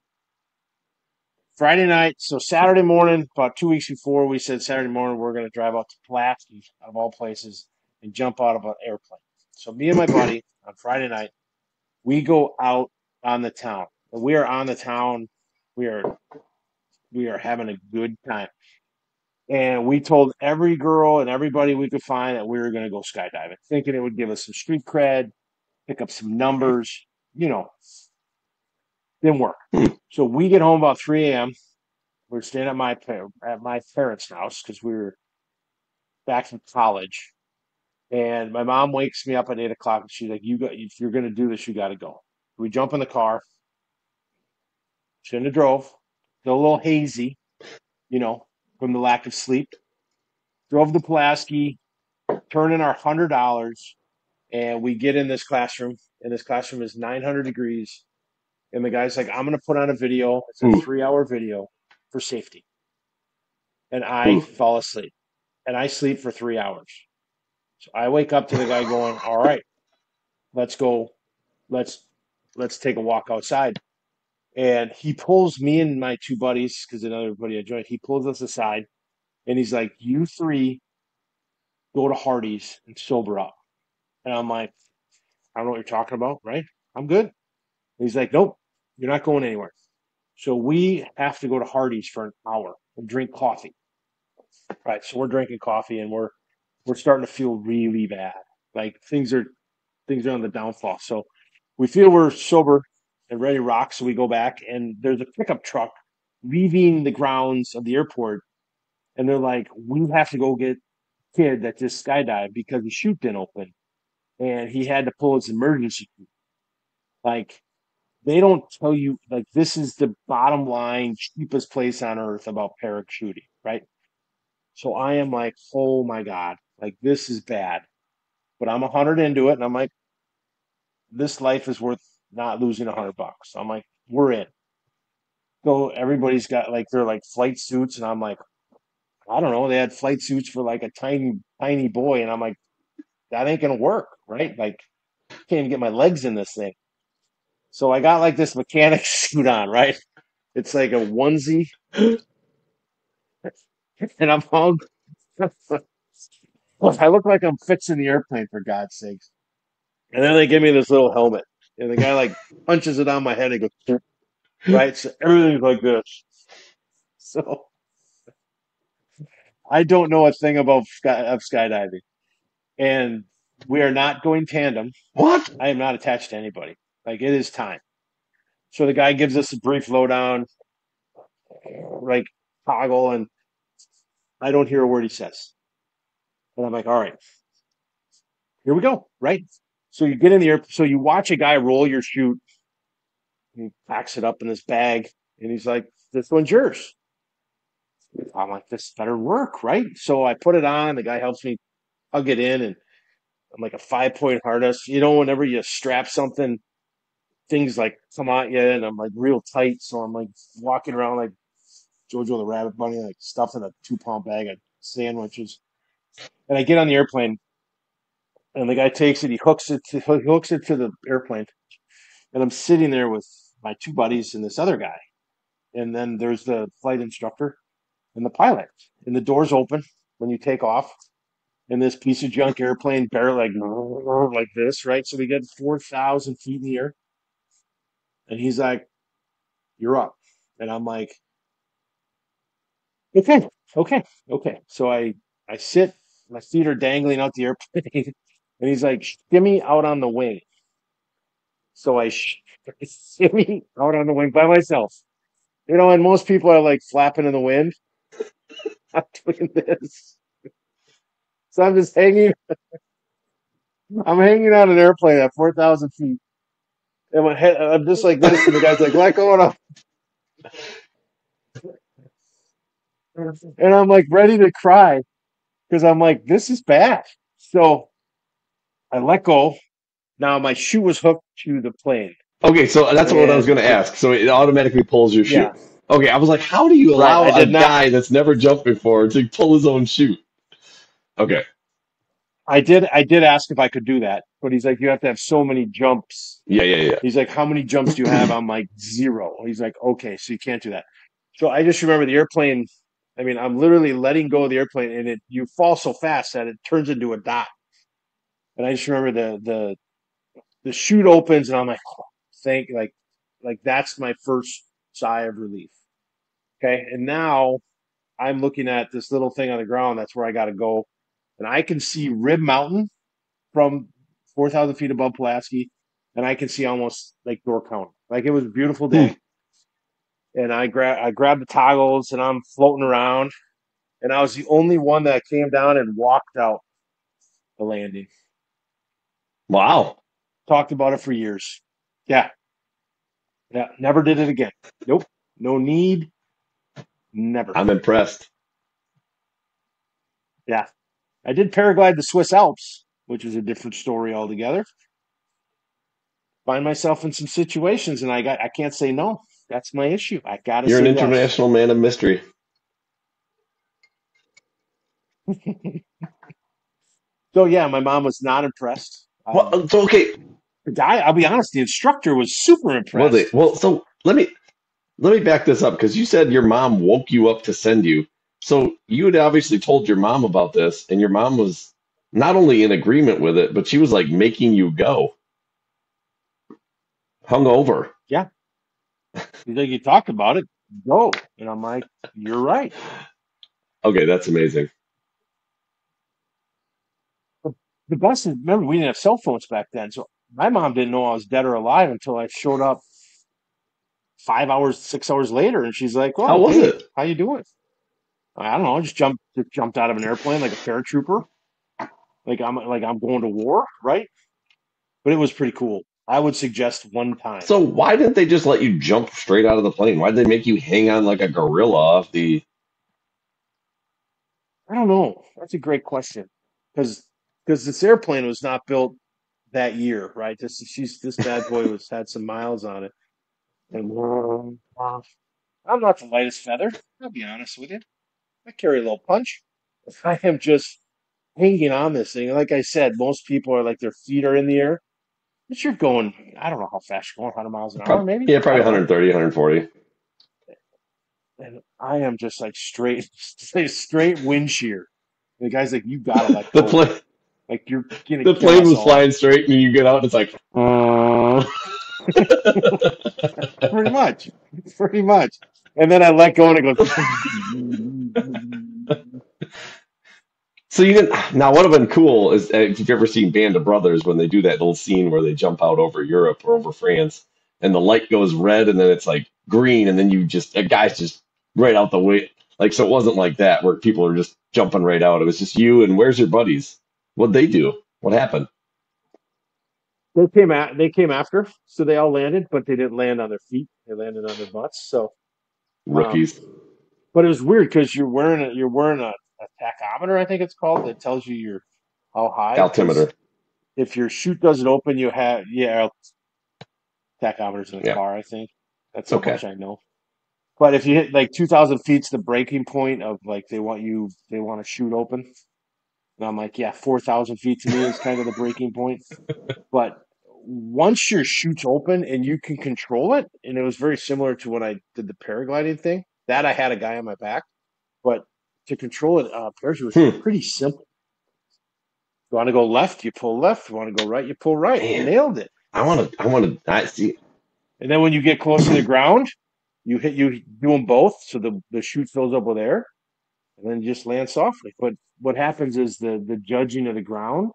Friday night, so Saturday morning, about 2 weeks before, we said Saturday morning we're going to drive out to Pulaski, out of all places, and jump out of an airplane. So me and my buddy on Friday night, we go out on the town. And we are on the town. We are we are having a good time. And we told every girl and everybody we could find that we were going to go skydiving, thinking it would give us some street cred, pick up some numbers. You know, didn't work. Hmm. So we get home about 3 a.m. We're staying at my parents' house because we were back from college. And my mom wakes me up at 8 o'clock, and she's like, "You got if you're going to do this, you got to go." We jump in the car. Shouldn't have drove. Still a little hazy, from the lack of sleep. Drove to Pulaski, turn in our $100, and we get in this classroom. And this classroom is 900 degrees. And the guy's like, "I'm going to put on a video. It's a Ooh, 3-hour video for safety." and I Hmm. fall asleep, and I sleep for 3 hours. So I wake up to the guy going, "All right, let's go. Let's let's take a walk outside." And he pulls me and my two buddies, because another buddy I joined, he pulls us aside and he's like, "You three go to Hardee's and sober up." And I'm like, "I don't know what you're talking about, right? I'm good." And he's like, "Nope, you're not going anywhere." So we have to go to Hardee's for an hour and drink coffee. Right. So we're drinking coffee and we're starting to feel really bad. Like things are on the downfall. So we feel we're sober and ready to rock. So we go back and there's a pickup truck leaving the grounds of the airport. And they're like, "We have to go get kid that just skydived because the chute didn't open and he had to pull his emergency chute." Like they don't tell you, like, this is the bottom line cheapest place on earth about parachuting, right? So I am like, oh my God, like this is bad. But I'm 100 into it and I'm like, this life is worth not losing $100. I'm like, we're in. So everybody's got like their like flight suits, and I'm like, I don't know. They had flight suits for like a tiny boy, and I'm like, that ain't gonna work, right? Like, can't even get my legs in this thing. So I got like this mechanic suit on, right? It's like a onesie, and I'm all. I look like I'm fixing the airplane for God's sakes. And then they give me this little helmet, and the guy like punches it on my head and goes, right? So everything's like this. So I don't know a thing about skydiving, and we are not going tandem. What? I am not attached to anybody. Like it is time. So the guy gives us a brief lowdown, like toggle, and I don't hear a word he says. And I'm like, all right, here we go, right? So you get in the air, so you watch a guy roll your chute, he packs it up in this bag, and he's like, "This one's yours." I'm like, "This better work, right?" So I put it on. The guy helps me hug it in, and I'm like a 5 point harness. You know, whenever you strap something, things like come at you, and I'm like real tight. So I'm like walking around like Jojo the Rabbit Bunny, like stuffing a 2 pound bag of sandwiches. And I get on the airplane, and the guy takes it. He hooks it to the airplane, and I'm sitting there with my two buddies and this other guy. And then there's the flight instructor and the pilot. And the doors open when you take off. And this piece of junk airplane barely like this, right? So we get 4,000 feet in the air. And he's like, "You're up." And I'm like, "Okay, okay, okay." So I sit, my feet are dangling out the airplane. And he's like, "Shimmy out on the wing." So I shimmy out on the wing by myself. You know, and most people are like flapping in the wind. I'm doing this. So I'm hanging on an airplane at 4,000 feet. And my head, I'm just like this. And the guy's like, "Let go." And I'm like ready to cry because I'm like, this is bad. So I let go. Now my shoe was hooked to the plane. Okay, so that's what I was And going to ask. So it automatically pulls your yeah, chute. Okay, I was like, how do you right. I allow a did not. guy that's never jumped before to pull his own chute? Okay. I did ask if I could do that, but he's like, you have to have so many jumps. Yeah, yeah, He's like, how many jumps do you have? I'm like, zero. He's like, okay, so you can't do that. So I just remember the airplane. I mean, I'm literally letting go of the airplane, and you fall so fast that it turns into a dot. And I just remember the chute opens, and I'm like, oh, thank like that's my first sigh of relief. Okay, and now I'm looking at this little thing on the ground. That's where I got to go, and I can see Rib Mountain from 4,000 feet above Pulaski, and I can see almost like Door County. Like it was a beautiful yeah. day, and I grabbed the toggles, and I'm floating around, and I was the only one that came down and walked out the landing. Wow. Talked about it for years. Yeah, yeah, never did it again. Nope, no need, never. I'm impressed. Yeah, I did paraglide the Swiss Alps, which is a different story altogether. Find myself in some situations, and I can't say no. That's my issue. I gotta You're an say yes. international man of mystery. So yeah, my mom was not impressed. Well, so okay. The guy, I'll be honest, the instructor was super impressed. So let me back this up because you said your mom woke you up to send you. So you had obviously told your mom about this, and your mom was not only in agreement with it, but she was like making you go, hungover. Yeah, he's like, you talked about it, go. And I'm like, you're right. Okay, that's amazing. But the best is, remember, we didn't have cell phones back then, so my mom didn't know I was dead or alive until I showed up 5 hours, 6 hours later, and she's like, How "Oh, was hey, it? how you doing?" I don't know. I just jumped out of an airplane like a paratrooper, like I'm going to war, right? But it was pretty cool. I would suggest one time. So why didn't they just let you jump straight out of the plane? Why did they make you hang on like a gorilla off the? I don't know. That's a great question because this airplane was not built that year, right? This bad boy was had some miles on it, and I'm not the lightest feather. I'll be honest with you. I carry a little punch. I am just hanging on this thing. Like I said, most people are like their feet are in the air. But you're going, I don't know how fast you're going, 100 miles an hour, maybe? Yeah, I probably don't know. 130, 140. And I am just like straight wind shear. And the guy's like, you gotta let The go. plane Like you're gonna the kill plane us was all. flying straight, and you get out, and it's like. Pretty much. Pretty much. And then I let go and it goes. So you didn't. Now, what would have been cool is if you've ever seen Band of Brothers when they do that little scene where they jump out over Europe or over France, and the light goes red, and then it's like green, and then you just a guy's just right out the way. Like so, it wasn't like that where people are just jumping right out. It was just you and where's your buddies? What'd they do? What happened? They came after, so they all landed, but they didn't land on their feet. They landed on their butts. So um Rookies. but it was weird because you're wearing a tachometer, I think it's called, that tells you your how high. Because Altimeter. if your chute doesn't open, tachometers in the Yeah. car. I think that's how Okay. much I know. But if you hit like 2,000 feet's the breaking point of like they want to shoot open. And I'm like, yeah, 4,000 feet to me is kind of the breaking point. But once your chute's open and you can control it, and it was very similar to when I did the paragliding thing. That I had a guy on my back, but to control it, parachute was Hmm. pretty simple. You want to go left, you pull left. You want to go right, you pull right. Man, Nailed it. I want to. I want to. I see. And then when you get close to the ground, you do them both, so the chute fills up with air, and then you just land softly. But what happens is the judging of the ground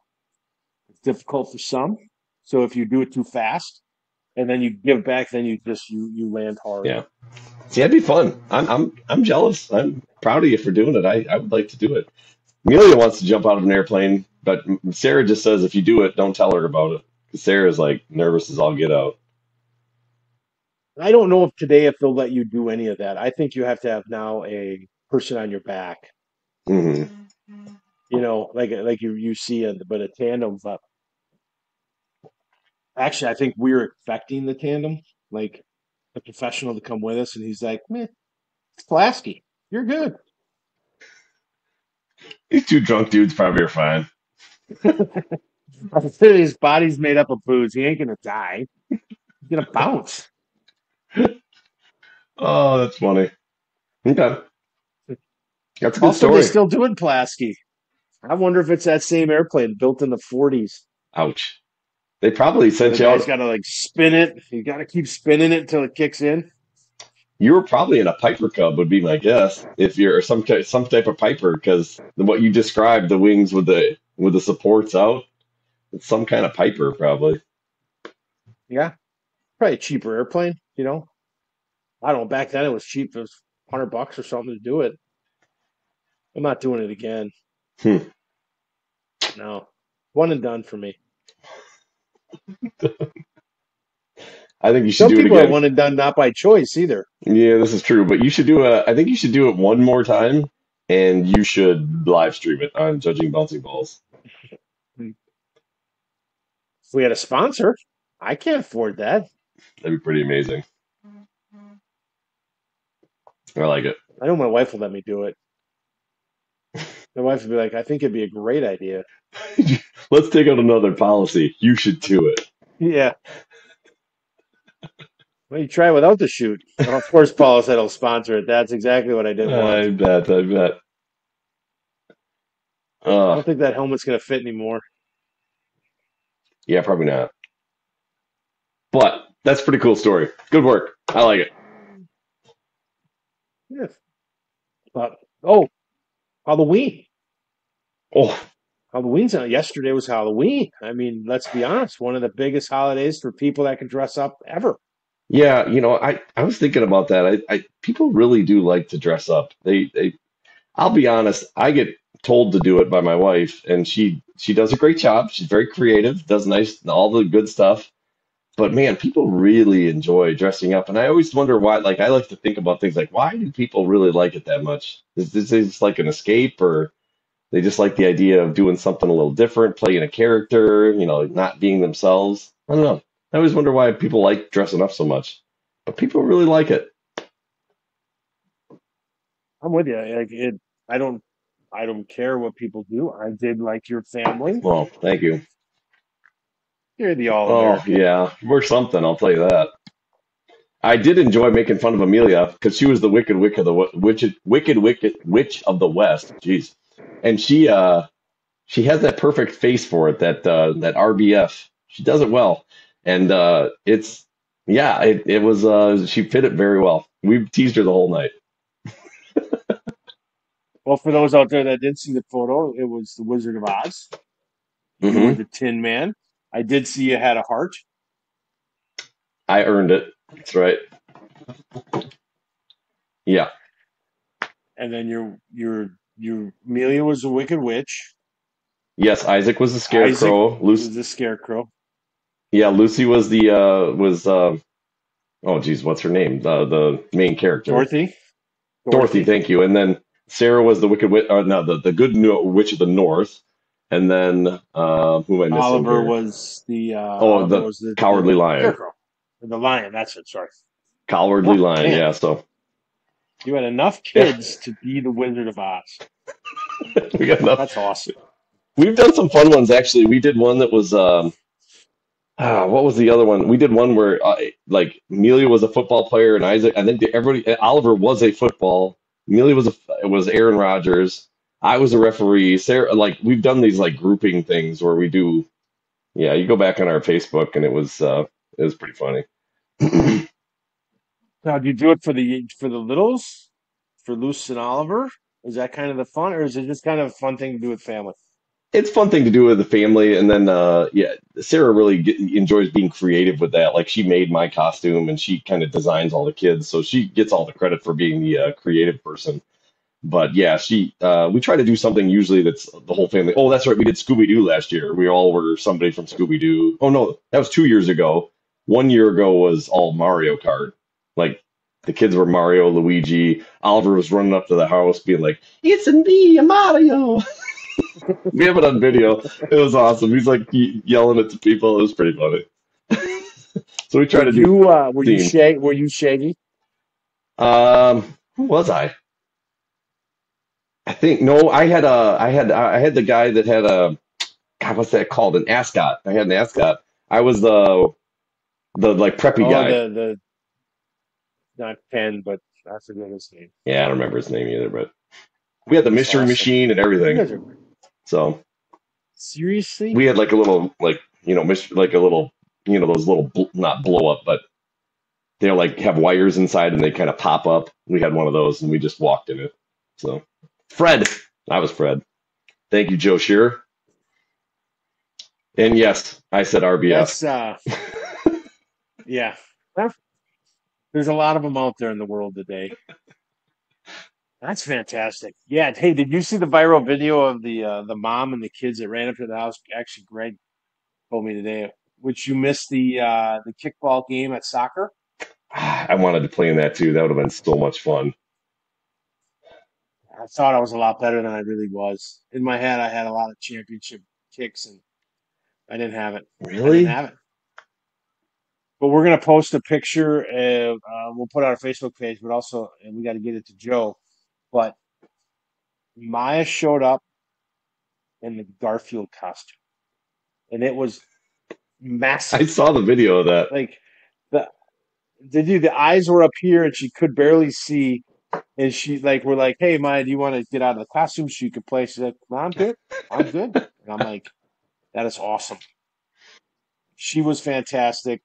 is difficult for some. So if you do it too fast and then you give back, then you land hard. Yeah. See, that'd be fun. I'm jealous. I'm proud of you for doing it. I would like to do it. Amelia wants to jump out of an airplane, but Sarah just says if you do it, don't tell her about it. 'Cause Sarah's like nervous as all get out. I don't know if today if they'll let you do any of that. I think you have to have now a person on your back. Hmm. Like you see but a tandem. But actually, I think we're expecting the tandem, like a professional to come with us, and he's like, "Man, it's Plasky. You're good." These two drunk dudes probably are fine. His body's made up of booze. He ain't gonna die. He's gonna bounce. Oh, that's funny. Okay, that's a good Also, they story. still doing Plasky. I wonder if it's that same airplane built in the 40s. Ouch. They probably Where the sent you guy's out. got to like spin it. You got to keep spinning it until it kicks in. You were probably in a Piper Cub, would be my guess. If you're some type of Piper, because what you described, the wings with the supports out, it's some kind of Piper probably. Yeah, probably a cheaper airplane. I don't know. Back then it was cheap. It was $100 or something to do it. I'm not doing it again. Hmm. No, one and done for me. I think you should Some do it people are again. one and done, not by choice either. Yeah, this is true, but you should do a. I think you should do it one more time, and you should live stream it on Judging Bouncing Balls. If we had a sponsor, I can't afford that. That'd be pretty amazing. I like it. I know my wife will let me do it. My wife would be like, I think it'd be a great idea. Let's take out another policy. You should do it. Yeah. Well, you try without the chute. Well, of course, Paul said he'll sponsor it. That's exactly what I didn't want. I bet. I bet. I Uh, don't think that helmet's gonna fit anymore. yeah, probably not. But that's a pretty cool story. Good work. I like it. Yeah. But oh, Halloween. Oh, Halloween's not. Yesterday was Halloween. I mean, let's be honest, one of the biggest holidays for people that can dress up ever. yeah. I was thinking about that. People really do like to dress up. I'll be honest. I get told to do it by my wife, and she does a great job. She's very creative, does nice, all the good stuff. But man, people really enjoy dressing up, and I always wonder why. Like, I like to think about things like, why do people really like it that much? Is this just like an escape, or they just like the idea of doing something a little different, playing a character, not being themselves? I don't know. I always wonder why people like dressing up so much, but people really like it. I'm with you. Like it, I don't, I don't care what people do. I did like your family. Well, thank you. You're the Oh All-American. yeah, we're something. I'll tell you that. I did enjoy making fun of Amelia because she was the wicked witch of the wicked witch of the West. Jeez, and she has that perfect face for it. That RBF. She does it well, and it's yeah. It was she fit it very well. We teased her the whole night. Well, for those out there that didn't see the photo, it was the Wizard of Oz. You were Hmm. the Tin Man. I did see you had a heart, I earned it. That's right. Yeah. and then your Amelia was a Wicked Witch. Yes. Isaac was the Isaac scarecrow. Lucy. was the Scarecrow. Yeah. Lucy was the was oh geez, what's her name? The main character. Dorothy. Dorothy, Dorothy. thank you. And then Sarah was the wicked witch, no, the good witch of the north. And then who am I missing here? Oh, Oliver the was the cowardly lion, Scarecrow. The lion. That's it. Sorry. cowardly Oh lion. man, Yeah. So you had enough yeah, kids to be the Wizard of Oz. we got enough. That's awesome. We've done some fun ones actually. We did one that was what was the other one? We did one where like Amelia was a football player and Isaac. I think everybody Oliver was a football. Amelia was Aaron Rodgers. I was a referee. Sarah, like we've done these like grouping things where we do. Yeah, you go back on our Facebook and it was pretty funny. Now, do you do it for the littles, for Luce and Oliver? Is that kind of the fun, or is it just kind of a fun thing to do with family? It's a fun thing to do with the family, and then yeah, Sarah really enjoys being creative with that. Like she made my costume, and she kind of designs all the kids, so she gets all the credit for being the creative person. But yeah, she we try to do something usually that's the whole family. Oh, that's right, we did Scooby Doo last year. We all were somebody from Scooby Doo. Oh no, that was 2 years ago. 1 year ago was all Mario Kart. Like the kids were Mario, Luigi. Oliver was running up to the house, being like, "It's me, Mario." We have it on video. It was awesome. He's like yelling at the people. It was pretty funny. So we try to do themes. Were you Shaggy? Who was I? I think no. I had the guy that had a God. What's that called? An ascot. I had an ascot. I was the like preppy Oh, guy. the not Ken, but I forget his name. Yeah, I don't remember his name either, but we had the That's mystery awesome. machine and You everything. guys are So seriously? we had like a little like like a little those little not blow up, but they like have wires inside and they kind of pop up. We had one of those and we just walked in it. So Fred, I was Fred. Thank you, Joe Shearer. And yes, I said RBF. That's yeah. Well, there's a lot of them out there in the world today. That's fantastic. Yeah. Hey, did you see the viral video of the mom and the kids that ran up to the house? Actually, Greg told me today, which you missed the kickball game at soccer. I wanted to play in that too. That would have been so much fun. I thought I was a lot better than I really was. In my head, I had a lot of championship kicks, and I didn't have it. I didn't Really? have it. But we're gonna post a picture. We'll put it on our Facebook page, but also, and we got to get it to Joe. But Maya showed up in the Garfield costume, and it was I massive. saw the video of that. Like the the eyes were up here, and she could barely see. And she like we're like, "Hey, Maya, do you want to get out of the costume so you can play?" She's like, "No, I'm good. I'm good." And I'm like, "That is awesome." She was fantastic.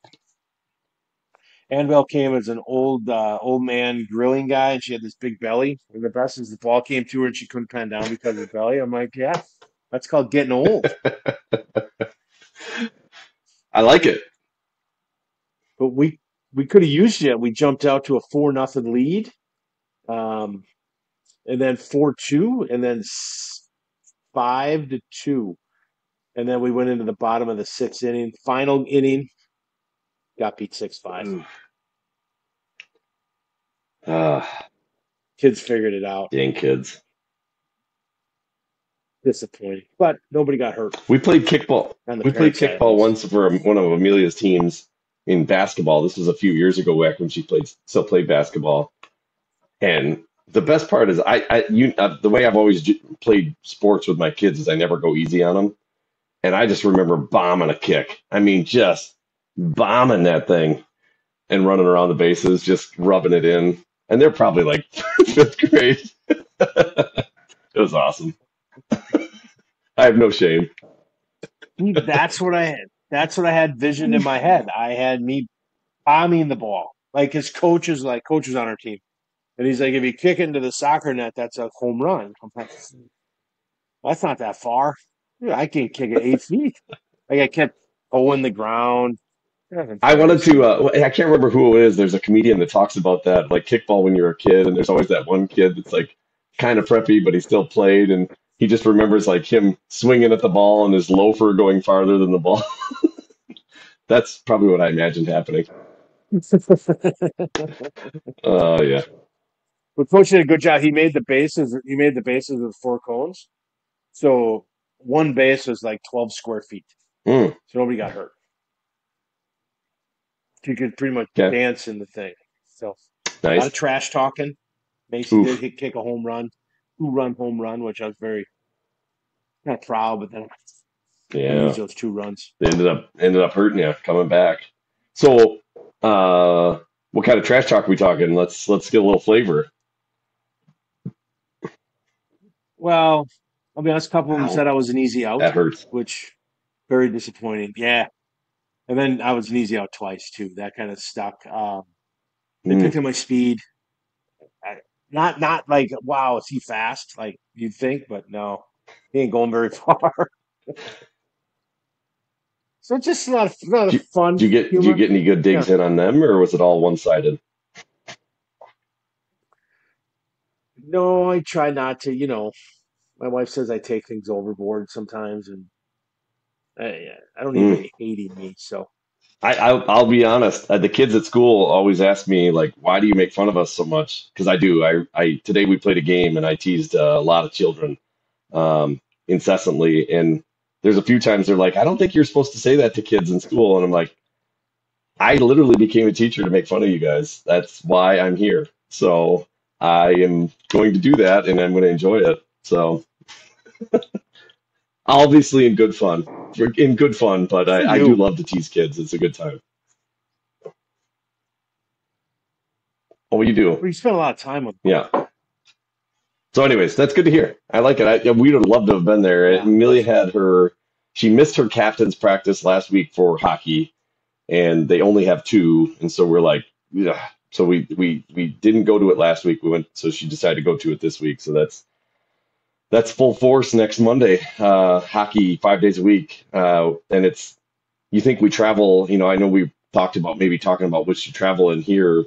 Annabelle came as an old man grilling guy, and she had this big belly. And the best is the ball came to her, and she couldn't pan down because of the belly. I'm like, "Yeah, that's called getting old." I like it. But we could have used it. We jumped out to a 4-0 lead, um, and then 4-2, and then 5-2. And then we went into the bottom of the sixth inning. Final inning, got beat 6-5. Ooh. Uh, Kids figured it out. Dang kids. Disappointing. But nobody got hurt We played kickball. on the We played parent side, at kickball least. once for one of Amelia's teams in basketball. This was a few years ago back when she still played basketball. And the best part is the way I've always played sports with my kids is I never go easy on them. And I just remember bombing a kick. I mean, just bombing that thing and running around the bases, just rubbing it in. And they're probably like fifth grade. It was awesome. I have no shame. See, that's what I had. That's what I had visioned in my head. I had me bombing the ball. Like his coach was on our team. And he's like, if you kick into the soccer net, that's a home run. I'm like, that's not that far. Dude, I can kick it 8 feet. Like I kept owing the ground. Nothing I wanted fancy. to. I can't remember who it is. There's a comedian that talks about that, like kickball when you're a kid, and there's always that one kid that's like kind of preppy, but he still played, and he just remembers like him swinging at the ball and his loafer going farther than the ball. That's probably what I imagined happening. Oh yeah. But coach did a good job. He made the bases. He made the bases with 4 cones. So one base was like 12 square feet. Mm, So nobody got hurt. You could pretty much okay. dance in the thing. So a lot of Nice. trash talking. Mason did Oof. kick a home run, 2-run home run, which I was very not proud, but then we Yeah. used those 2 runs. They ended up hurting you coming back. So, what kind of trash talk are we talking? Let's get a little flavor. Well, I'll be honest, a couple of them Ow, said I was an easy out, that hurts. which very disappointing. Yeah. And then I was an easy out twice too. That kind of stuck. They Mm. picked up my speed. I, not like wow, is he fast? Like you'd think, but no, he ain't going very far. So it's just a lot of Do you, fun do you humor. get any good Yeah. digs in on them, or was it all one sided? No, I try not to. My wife says I take things overboard sometimes, and I don't need Mm. anybody hating me. So I'll be honest. The kids at school always ask me like, "Why do you make fun of us so much?" Because I do. I today we played a game and I teased a lot of children incessantly, and there's a few times they're like, "I don't think you're supposed to say that to kids in school," and I'm like, "I literally became a teacher to make fun of you guys. That's why I'm here. So I am going to do that, and I'm going to enjoy it." So obviously in good fun, in good fun, but good for I do you. love to tease kids. It's a good time. Oh, you do. But you spent a lot of time with them. Yeah. So, anyways, that's good to hear. I like it. We would have loved to have been there. Yeah, it Amelia was. had she missed her captain's practice last week for hockey, and they only have two, and so we're like, yeah. So we didn't go to it last week. We went, so she decided to go to it this week. So that's full force next Monday. Hockey 5 days a week, and you think we travel. I know we talked about maybe talking about which to travel in here.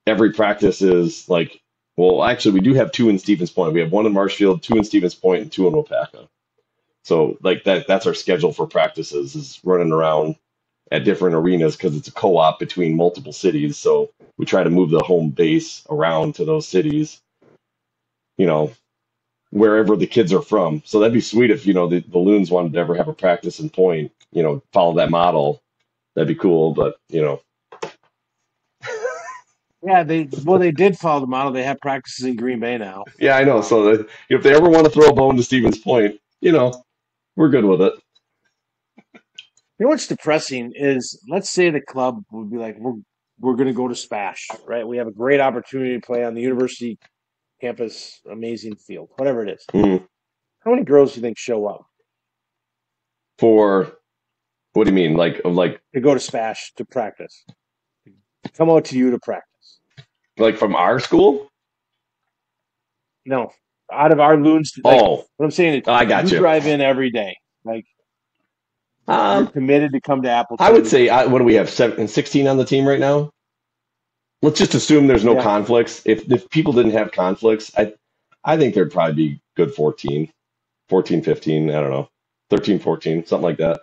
Every practice is like, well, actually, we do have two in Stevens Point. We have one in Marshfield, two in Stevens Point, and two in Wapaka. So like that's our schedule for practices is running around at different arenas because it's a co-op between multiple cities. So we try to move the home base around to those cities, you know, wherever the kids are from. So that'd be sweet if, the Loons wanted to ever have a practice in Point, follow that model. That'd be cool. But, Yeah, they did follow the model. They have practices in Green Bay now. Yeah, I know. Um, So that, if they ever want to throw a bone to Stevens Point, we're good with it. you know what's depressing is, let's say the club would be like, we're going to go to Spash, right? We have a great opportunity to play on the university campus, amazing field, whatever it is. Mhm. How many girls do you think show up For what do you mean? to go to Spash to practice, to come out to you to practice? Like from our school? No, out of our loons, like Oh, what I'm saying is, I got you you. drive in every day, like you're Um, committed to come to I would Appleton. say, what do we have? 16 on the team right now? Let's just assume there's no Yeah, conflicts. If people didn't have conflicts, I think there'd probably be good 14, 14, 15. I don't know, 13, 14, something like that.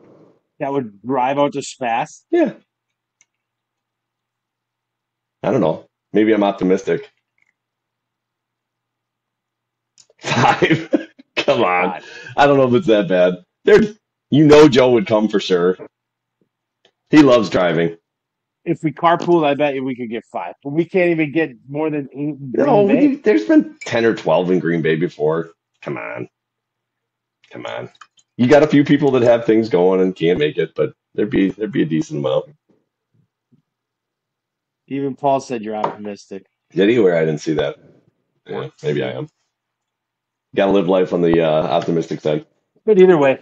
that would drive out to Spass. Yeah, I don't know. Maybe I'm optimistic. Five. Come on. God, I don't know if it's that bad. Joe would come for sure. He loves driving. if we carpool, I bet you we could get five, but we can't even get more than eight in Green No, Bay. there's been 10 or 12 in Green Bay before. Come on. Come on. You got a few people that have things going and can't make it, but there'd be a decent amount. Even Paul said you're optimistic. Did he? Where I didn't see that. Yeah, maybe I am. Got to live life on the optimistic side. But either way,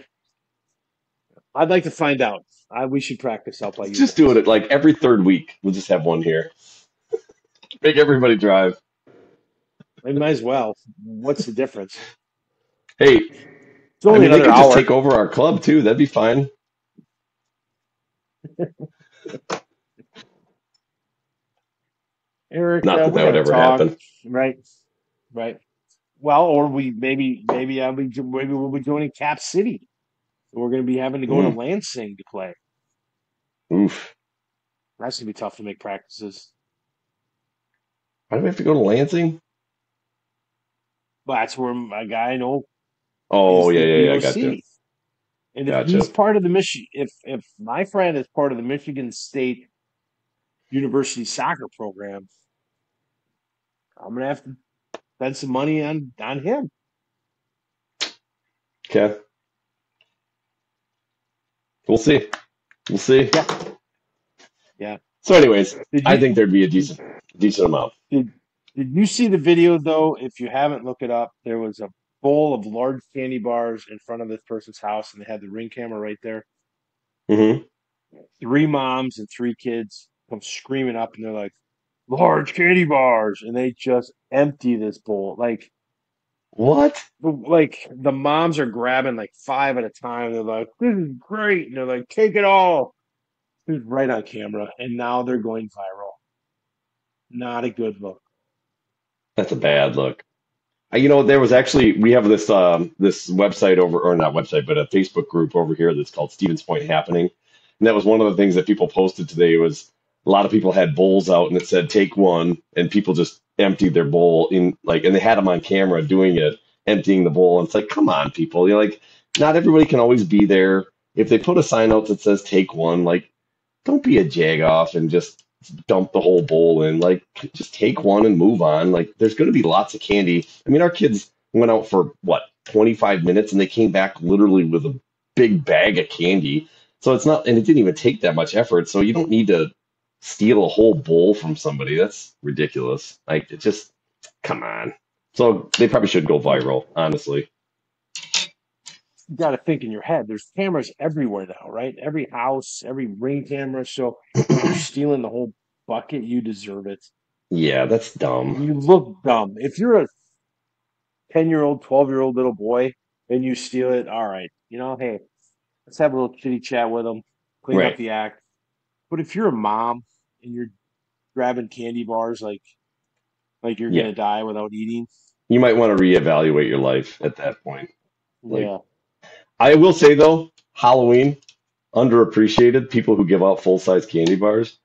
I'd like to find out. We should practice out by Let's you just do guys. it like every third week. We'll just have one here. Make everybody drive. We might as well. What's the difference? Hey, It's I only mean, they another could just hour. take over our club too. That'd be fine. Eric, Not that we that would got to ever talk, happen. right? Right. Well, or we maybe we'll be joining Cap City. We're going to be having to go to Mm, Lansing to play. oof. That's going to be tough to make practices. Why do we have to go to Lansing? But that's where my guy I know Oh, is yeah, the yeah, yeah. I got you. DOC. And if Gotcha. he's part of the Michigan, if my friend is part of the Michigan State University soccer program, I'm gonna have to spend some money on him. Okay. We'll see. We'll see. Yeah, yeah. So, anyways, Did I you think there'd be a did decent amount. did, did you see the video though? If you haven't, look it up. There was a bowl of large candy bars in front of this person's house, and they had the ring camera right there. Hmm. Three moms and three kids come screaming up, and they're like, "Large candy bars!" And they just empty this bowl. What? Like the moms are grabbing like five at a time. They're like, "This is great!" And they're like, "Take it all." It's right on camera, and now they're going viral. Not a good look. That's a bad look. There was actually we have this website over or not website, but a Facebook group over here that's called Stevens Point Happening, and that was one of the things that people posted today was a lot of people had bowls out and it said take one, and people just emptied their bowl in like, and they had them on camera doing it, emptying the bowl, and it's like, come on, people, like not everybody can always be there. If they put a sign out that says take one, like don't be a jagoff and just dump the whole bowl in. Like, just take one and move on. Like, there's going to be lots of candy. I mean, our kids went out for what, 25 minutes and they came back literally with a big bag of candy. So it's not, and it didn't even take that much effort. So you don't need to steal a whole bowl from somebody. That's ridiculous. Like, it just, come on. So they probably should go viral, honestly. You got to think in your head. There's cameras everywhere now, right? Every house, every ring camera. So if you're stealing the whole bucket, you deserve it. Yeah, that's dumb. You look dumb. If you're a 10-year-old, 12-year-old little boy and you steal it, all right. Hey, let's have a little chitty chat with them, clean up Right. the act. But if you're a mom and you're grabbing candy bars like you're Yeah. gonna die without eating, You might want to reevaluate your life at that point. Like, yeah. I will say though, Halloween, underappreciated, people who give out full-size candy bars,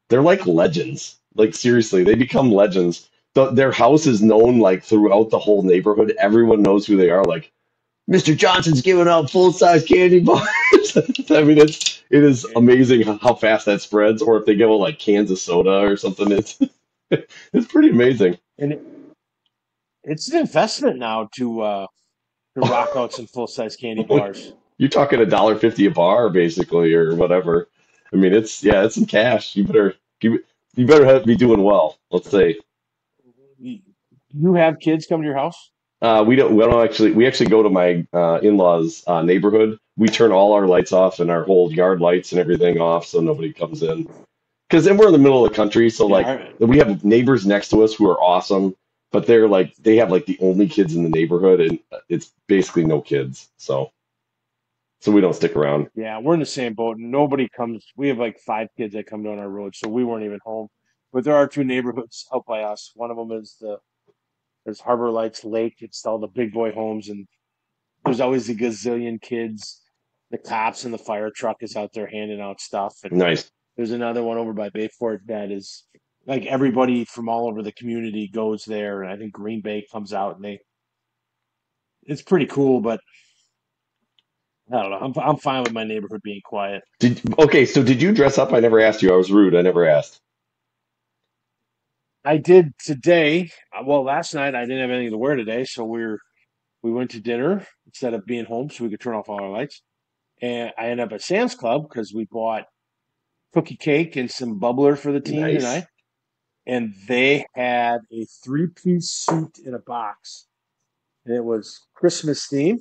they're like legends. Like seriously, they become legends. Their house is known like throughout the whole neighborhood. Everyone knows who they are. Like Mr. Johnson's giving out full-size candy bars. I mean, it is amazing how fast that spreads. Or if they give out like cans of soda or something, It's pretty amazing. And it's an investment now to rock out some full size candy bars. You're talking $1.50 a bar, basically, or whatever. I mean, it's some cash. You better be doing well. Let's say. You you have kids come to your house? We actually go to my in-laws' neighborhood. We turn all our lights off and our whole yard lights and everything off so nobody comes in. Because then we're in the middle of the country, so Yeah, like we have neighbors next to us who are awesome, but they have like the only kids in the neighborhood, and it's basically no kids. So we don't stick around. yeah, we're in the same boat. Nobody comes. We have like five kids that come down our road, so we weren't even home. But there are two neighborhoods out by us. One of them is there's Harbor Lights Lake. It's all the big boy homes, and there's always a gazillion kids. The cops and the fire truck is out there handing out stuff. And Nice. there's another one over by Bayfort that is like everybody from all over the community goes there. And I think Green Bay comes out and it's pretty cool, but I don't know. I'm fine with my neighborhood being quiet. So did you dress up? I never asked you. I was rude. I never asked. I did today. Well, last night I didn't have anything to wear today, so we went to dinner instead of being home, so we could turn off all our lights. And I ended up at Sam's Club because we bought cookie cake and some bubbler for the team Nice. tonight. And they had a three-piece suit in a box, and it was Christmas theme.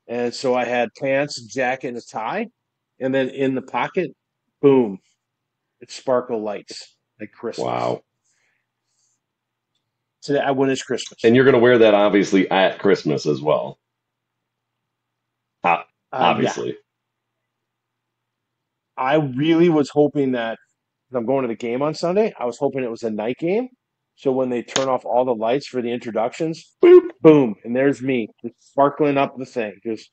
And so I had pants, a jacket, and a tie. And then in the pocket, boom, it's sparkle lights like Christmas. Wow. Today I win is Christmas. And you're gonna wear that obviously at Christmas as well. Uh, Yeah, Obviously. I really was hoping that I'm going to the game on Sunday. I was hoping it was a night game. So when they turn off all the lights for the introductions, Boop. boom, and there's me just sparkling up the thing. Just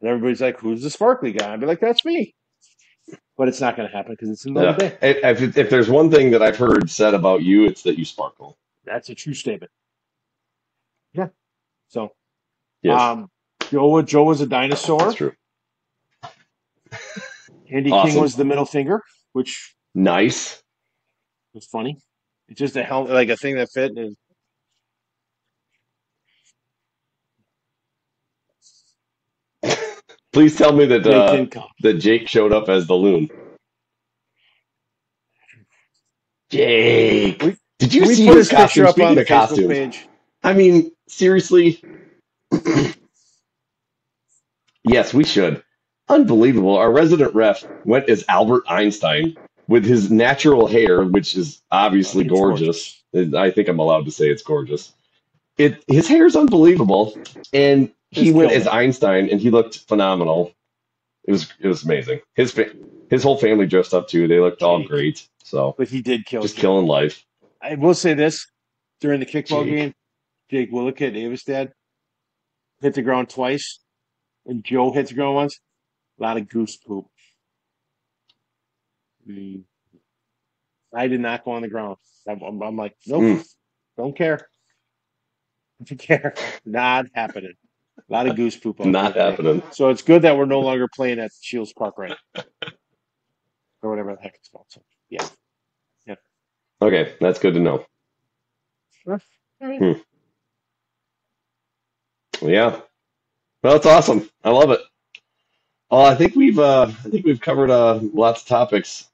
and everybody's like, "Who's the sparkly guy?" I'd be like, "That's me." But it's not going to happen because it's in the middle of Yeah. the day. If there's one thing that I've heard said about you, it's that you sparkle. That's a true statement. Yeah. So, Yes, um, Joe was a that's dinosaur. true. Andy King Awesome. was the middle finger, which Nice. was funny. It's just a helmet, like a thing that fit. And Please tell me that Jake didn't come. that Jake showed up as the loon. Jake, We did you can we see put his his picture costume? up on Speaking the of Facebook costumes, page? I mean, seriously, yes, we should. Unbelievable. Our resident ref went as Albert Einstein with his natural hair, which is obviously It's gorgeous. gorgeous. I think I'm allowed to say it's gorgeous. His hair is unbelievable, and he Just went killed as it. Einstein, and he looked phenomenal. It was amazing. His whole family dressed up too. They looked all Jake, great. So but he did kill just Jake. killing life. I will say this: during the kickball Jake. game, Jake Willicat, Davis dad, hit the ground twice, and Joe hit the ground once. A lot of goose poop. Mm. I did not go on the ground. I'm like, nope, Mm, don't care. Don't care. Not happening. A lot of goose poop out there not today. happening. So it's good that we're no longer playing at Shields Park, right? Or whatever the heck it's called. So yeah, yeah. Okay, that's good to know. All right. Hmm. Yeah. Well, that's awesome. I love it. Oh, I think we've covered lots of topics.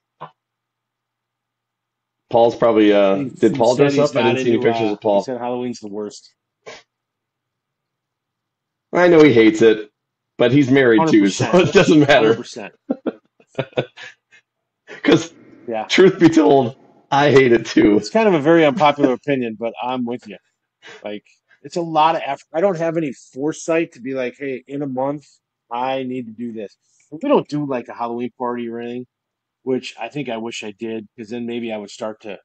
Paul's probably did He Paul said dress he's up? I not didn't see any into. pictures of He Paul. said Halloween's the worst. I know he hates it, but he's married Hundred too, so percent. it doesn't 100%. matter. Because Yeah. truth be told, I hate it too. It's kind of a very unpopular opinion, but I'm with you. Like, it's a lot of effort. I don't have any foresight to be like, hey, in a month, I need to do this. We don't do like a Halloween party or anything, which I think I wish I did, because then maybe I would start to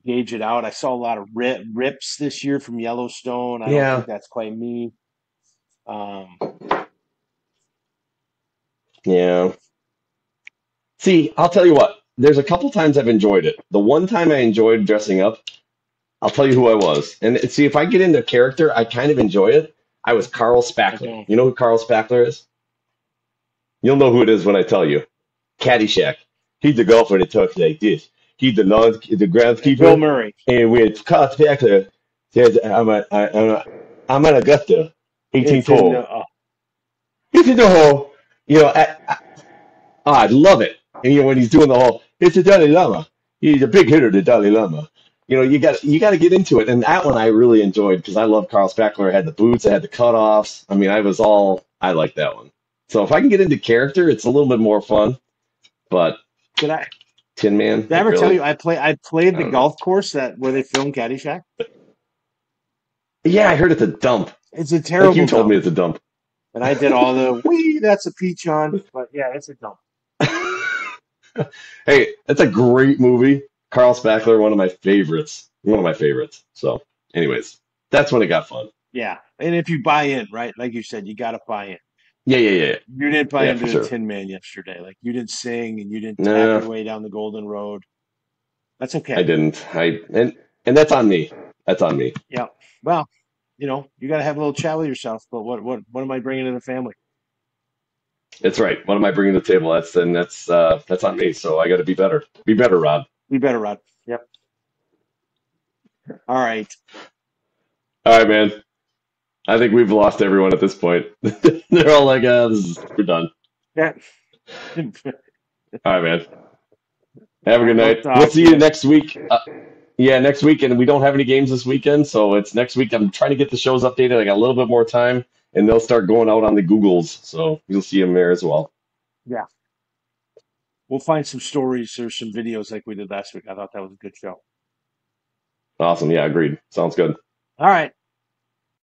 gauge it out. I saw a lot of rips this year from Yellowstone. I don't think Yeah. that's quite me. Um, Yeah. See, I'll tell you what. There's a couple times I've enjoyed it. The one time I enjoyed dressing up, I'll tell you who I was. And see, if I get into character, I kind of enjoy it. I was Carl I Spackler. don't. You know who Carl Spackler is? You'll know who it is when I tell you. Caddyshack. He's the golfer that talks like this. he's the And Bill groundskeeper, Murray. and when Carl Spector says, I'm at Augusta, It's in 18 hole. It's in the hole. You know, I love it. And when he's doing the whole, it's the Dalai Lama. He's a big hitter, the Dalai Lama. You got to get into it. And that one I really enjoyed because I love Carl Spackler. It had the boots, it had the cutoffs. I mean, I like that one. So if I can get into character, it's a little bit more fun. But did I Tin Man, did I ever tell really? you I played I the don't know. golf course where they filmed Caddyshack? Yeah, I heard it's a dump. It's a Like you terrible told me, dump. it's a dump. And I did all the wee, that's a peach on. But yeah, it's a dump. Hey, that's a great movie. Carl Spackler, one of my favorites. One of my favorites. So, anyways, that's when it got fun. Yeah. And if you buy in, right? Like you said, you gotta buy in. Yeah, yeah, yeah, yeah. You didn't buy Yeah, for into the sure. Tin Man yesterday. Like you didn't sing and you didn't tap No, your way down the Golden Road. That's I okay. didn't. And that's on me. That's on me. Yeah. Well, you got to have a little chat with yourself. But what am I bringing to the family? It's right. What am I bringing to the table? That's on me. So I got to be better. Be better, Rob. We better, Rod. Yep. All right. All right, man. I think we've lost everyone at this point. They're all like, we're done. Yeah. All right, man. Have a All good right. We'll night. We'll talk see to you you. next week. Yeah, next week, and we don't have any games this weekend, so it's next week. I'm trying to get the shows updated. I got a little bit more time, and they'll start going out on the Googles, so you'll see them there as well. Yeah. We'll find some stories or some videos like we did last week. I thought that was a good show. Awesome. Yeah, agreed. Sounds good. All right.